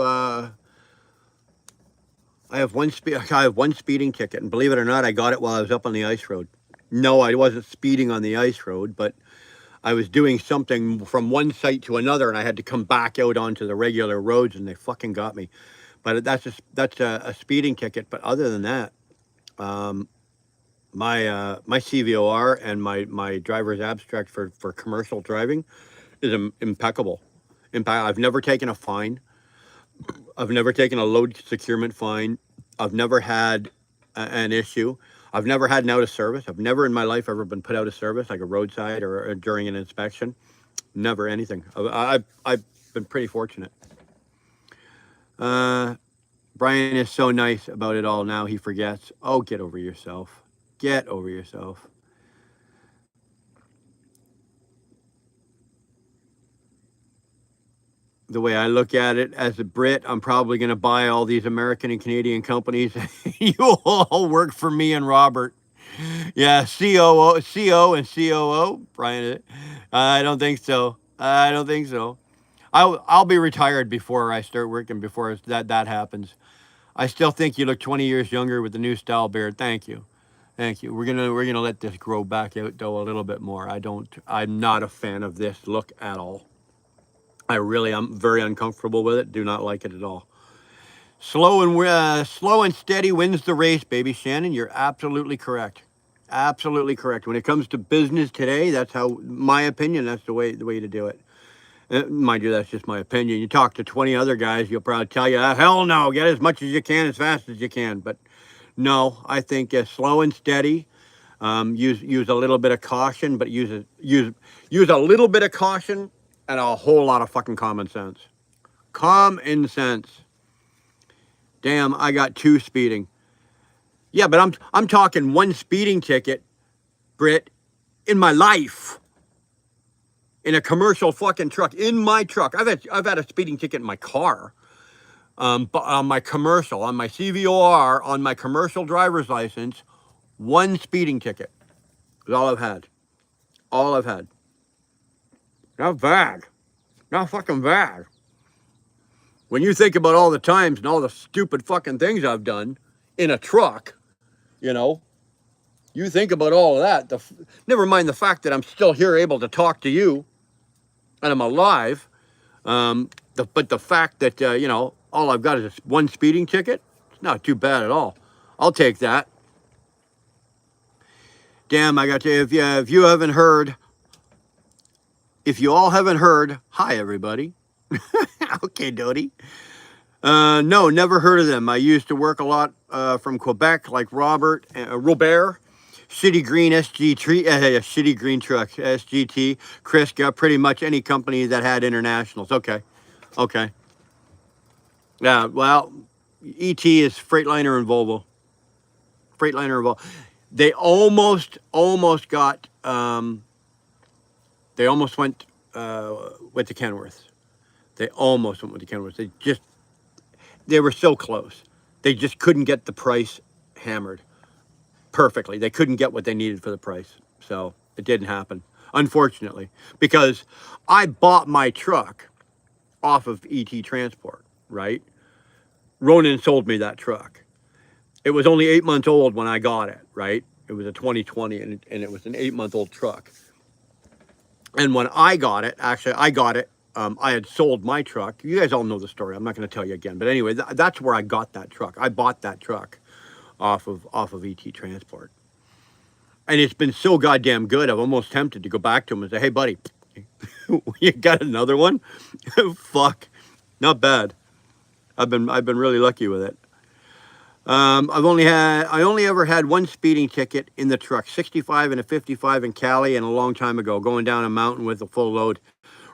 A: one speeding ticket, and believe it or not, I got it while I was up on the ice road. No, I wasn't speeding on the ice road, but I was doing something from one site to another, and I had to come back out onto the regular roads, and they fucking got me. But that's a speeding ticket. But other than that, um, my CVOR and my driver's abstract for commercial driving is impeccable. I've never taken a fine. I've never taken a load securement fine. I've never had an issue. I've never had an out of service. I've never in my life ever been put out of service, like a roadside or during an inspection. Never anything. I've been pretty fortunate. Uh, Brian is so nice about it all now. He forgets. Oh, get over yourself. Get over yourself. The way I look at it as a Brit, I'm probably going to buy all these American and Canadian companies. You all work for me and Robert. Yeah, CO and COO, Brian. I don't think so. I don't think so. I'll be retired before I start working. Before that happens. I still think you look 20 years younger with the new style beard. Thank you, thank you. We're gonna let this grow back out though a little bit more. I'm not a fan of this look at all. I really am very uncomfortable with it. Do not like it at all. Slow and steady wins the race, baby. Shannon, you're absolutely correct. Absolutely correct. When it comes to business today, that's how my opinion. That's the way to do it. Mind you, that's just my opinion. You talk to 20 other guys, you'll probably tell you, hell no, get as much as you can, as fast as you can. But no, I think slow and steady. Use a little bit of caution, but use a little bit of caution and a whole lot of fucking common sense. Common sense. Damn, I got 2 speeding. Yeah, but I'm talking 1 speeding ticket, Britt, in my life. In a commercial fucking truck, in my truck. I've had a speeding ticket in my car. But on my commercial, on my CVOR, on my commercial driver's license, 1 speeding ticket is all I've had. All I've had. Not bad. Not fucking bad. When you think about all the times and all the stupid fucking things I've done in a truck, you know, you think about all of that. Never mind the fact that I'm still here able to talk to you and I'm alive. But the fact that, all I've got is 1 speeding ticket, it's not too bad at all. I'll take that. Damn, I got to, if you haven't heard, if you all haven't heard, hi everybody. Okay, Dodie. No, never heard of them. I used to work a lot from Quebec, like Robert, Robert, Shitty Green Shitty Green Truck, SGT, Chris got pretty much any company that had internationals. Okay. Yeah, well, ET is Freightliner and Volvo. Freightliner and Volvo. They almost got, they almost went with the Kenworth. They almost went with the Kenworth. They were so close. They just couldn't get the price hammered perfectly. They couldn't get what they needed for the price. So it didn't happen, unfortunately, because I bought my truck off of ET Transport, right? Ronan sold me that truck. It was only 8 months old when I got it, right? It was a 2020 and it was an 8-month-old truck. And when I got it, actually, I had sold my truck. You guys all know the story. I'm not going to tell you again. But anyway, that's where I got that truck. I bought that truck off of ET Transport. And it's been so goddamn good, I'm almost tempted to go back to him and say, hey, buddy, you got another one? Fuck. Not bad. I've been really lucky with it. I only ever had 1 speeding ticket in the truck, 65 and a 55 in Cali, and a long time ago, going down a mountain with a full load.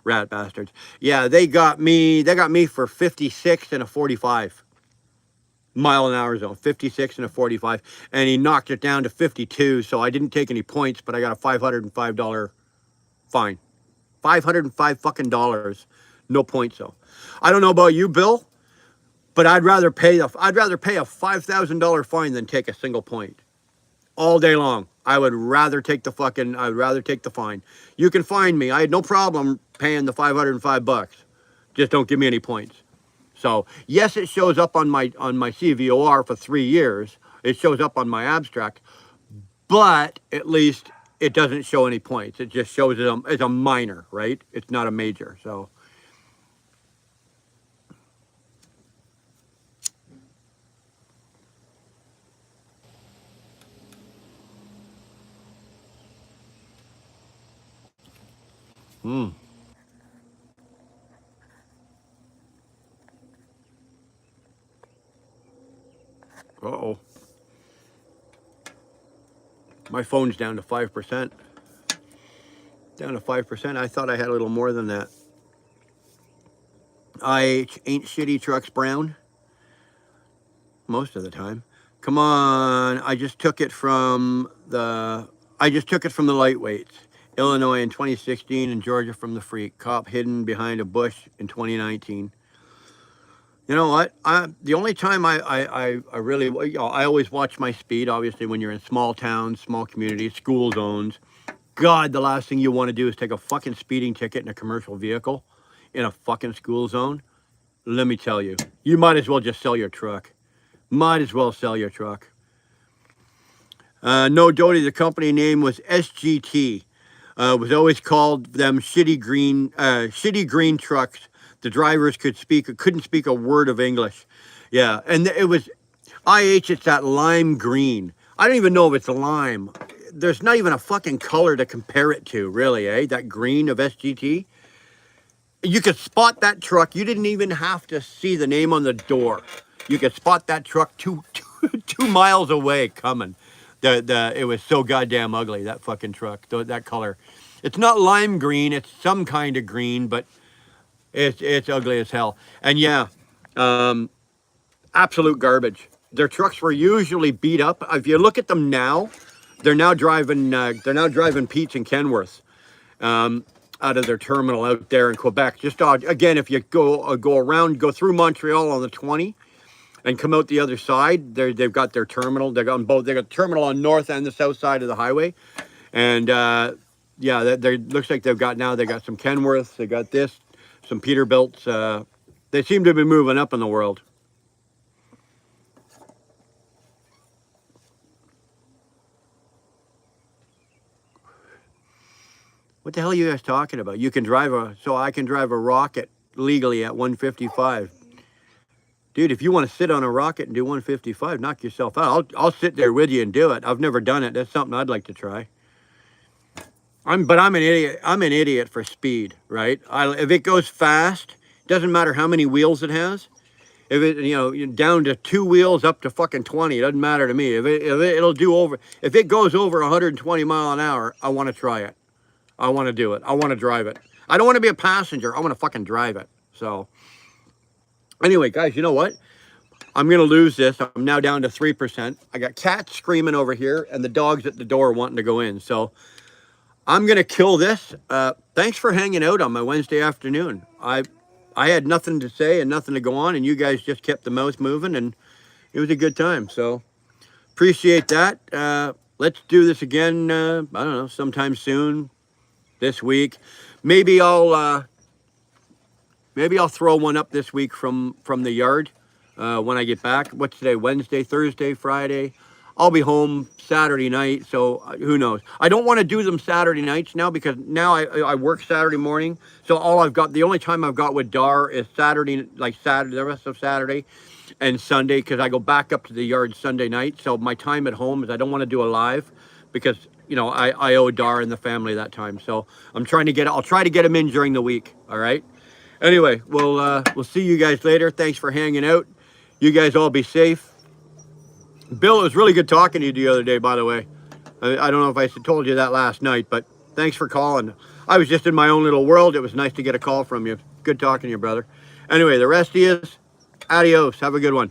A: Rat bastards. Yeah, they got me for 56 and a 45 mile an hour zone, 56 and a 45, and he knocked it down to 52. So I didn't take any points, but I got a $505 fine. $505 fucking dollars, no points though. I don't know about you, Bill, but I'd rather pay a $5,000 fine than take a single point all day long. I'd rather take the fine. You can fine me. I had no problem paying the $505. Just don't give me any points. So yes, it shows up on my CVOR for 3 years. It shows up on my abstract, but at least it doesn't show any points. It just shows it as a minor, right? It's not a major. So, mm. Uh-oh. My phone's down to 5%. Down to 5%. I thought I had a little more than that. I ain't shitty trucks brown most of the time. Come on. I just took it from the lightweights. Illinois in 2016 and Georgia from the freak. Cop hidden behind a bush in 2019. You know what? The only time I really, I always watch my speed, obviously, when you're in small towns, small communities, school zones. God, the last thing you want to do is take a fucking speeding ticket in a commercial vehicle in a fucking school zone. Let me tell you, you might as well just sell your truck. Might as well sell your truck. No, Doty, the company name was SGT. Was always called them shitty green trucks. The drivers couldn't speak a word of English. Yeah, and it was IH. It's that lime green. I don't even know if it's lime. There's not even a fucking color to compare it to, really, eh? That green of SGT. You could spot that truck. You didn't even have to see the name on the door. You could spot that truck 2 miles away coming. It was so goddamn ugly, that fucking truck, that color. It's not lime green, it's some kind of green, but it's ugly as hell. And yeah, absolute garbage. Their trucks were usually beat up. If you look at them now, they're now driving Pete's and Kenworth out of their terminal out there in Quebec. Just again, if you go through Montreal on the 20 and come out the other side, they've got their terminal. They got terminal on north and the south side of the highway, and yeah, they looks like they got some Kenworths. They got some Peterbilts. They seem to be moving up in the world. What the hell are you guys talking about? I can drive a rocket legally at 155. Dude, if you want to sit on a rocket and do 155, knock yourself out. I'll sit there with you and do it. I've never done it. That's something I'd like to try. But I'm an idiot. I'm an idiot for speed, right? If it goes fast, doesn't matter how many wheels it has. If it, down to 2 wheels up to fucking 20, it doesn't matter to me. If it goes over 120 mile an hour, I want to try it. I want to do it. I want to drive it. I don't want to be a passenger. I want to fucking drive it. So, anyway, guys, you know what? I'm going to lose this. I'm now down to 3%. I got cats screaming over here and the dogs at the door wanting to go in. So, I'm going to kill this. Thanks for hanging out on my Wednesday afternoon. I had nothing to say and nothing to go on, and you guys just kept the mouth moving, and it was a good time. So, appreciate that. Let's do this again, I don't know, sometime soon. This week, maybe I'll throw one up this week from the yard when I get back. What's today? Wednesday, Thursday, Friday. I'll be home Saturday night, so who knows? I don't want to do them Saturday nights now because now I work Saturday morning. So the only time I've got with Dar is Saturday, the rest of Saturday and Sunday, because I go back up to the yard Sunday night. So my time at home is I don't want to do a live because I owe Dar and the family that time. So I'll try to get him in during the week. All right. Anyway, we'll see you guys later. Thanks for hanging out. You guys all be safe. Bill, it was really good talking to you the other day, by the way. I don't know if I told you that last night, but thanks for calling. I was just in my own little world. It was nice to get a call from you. Good talking to you, brother. Anyway, the rest is adios. Have a good one.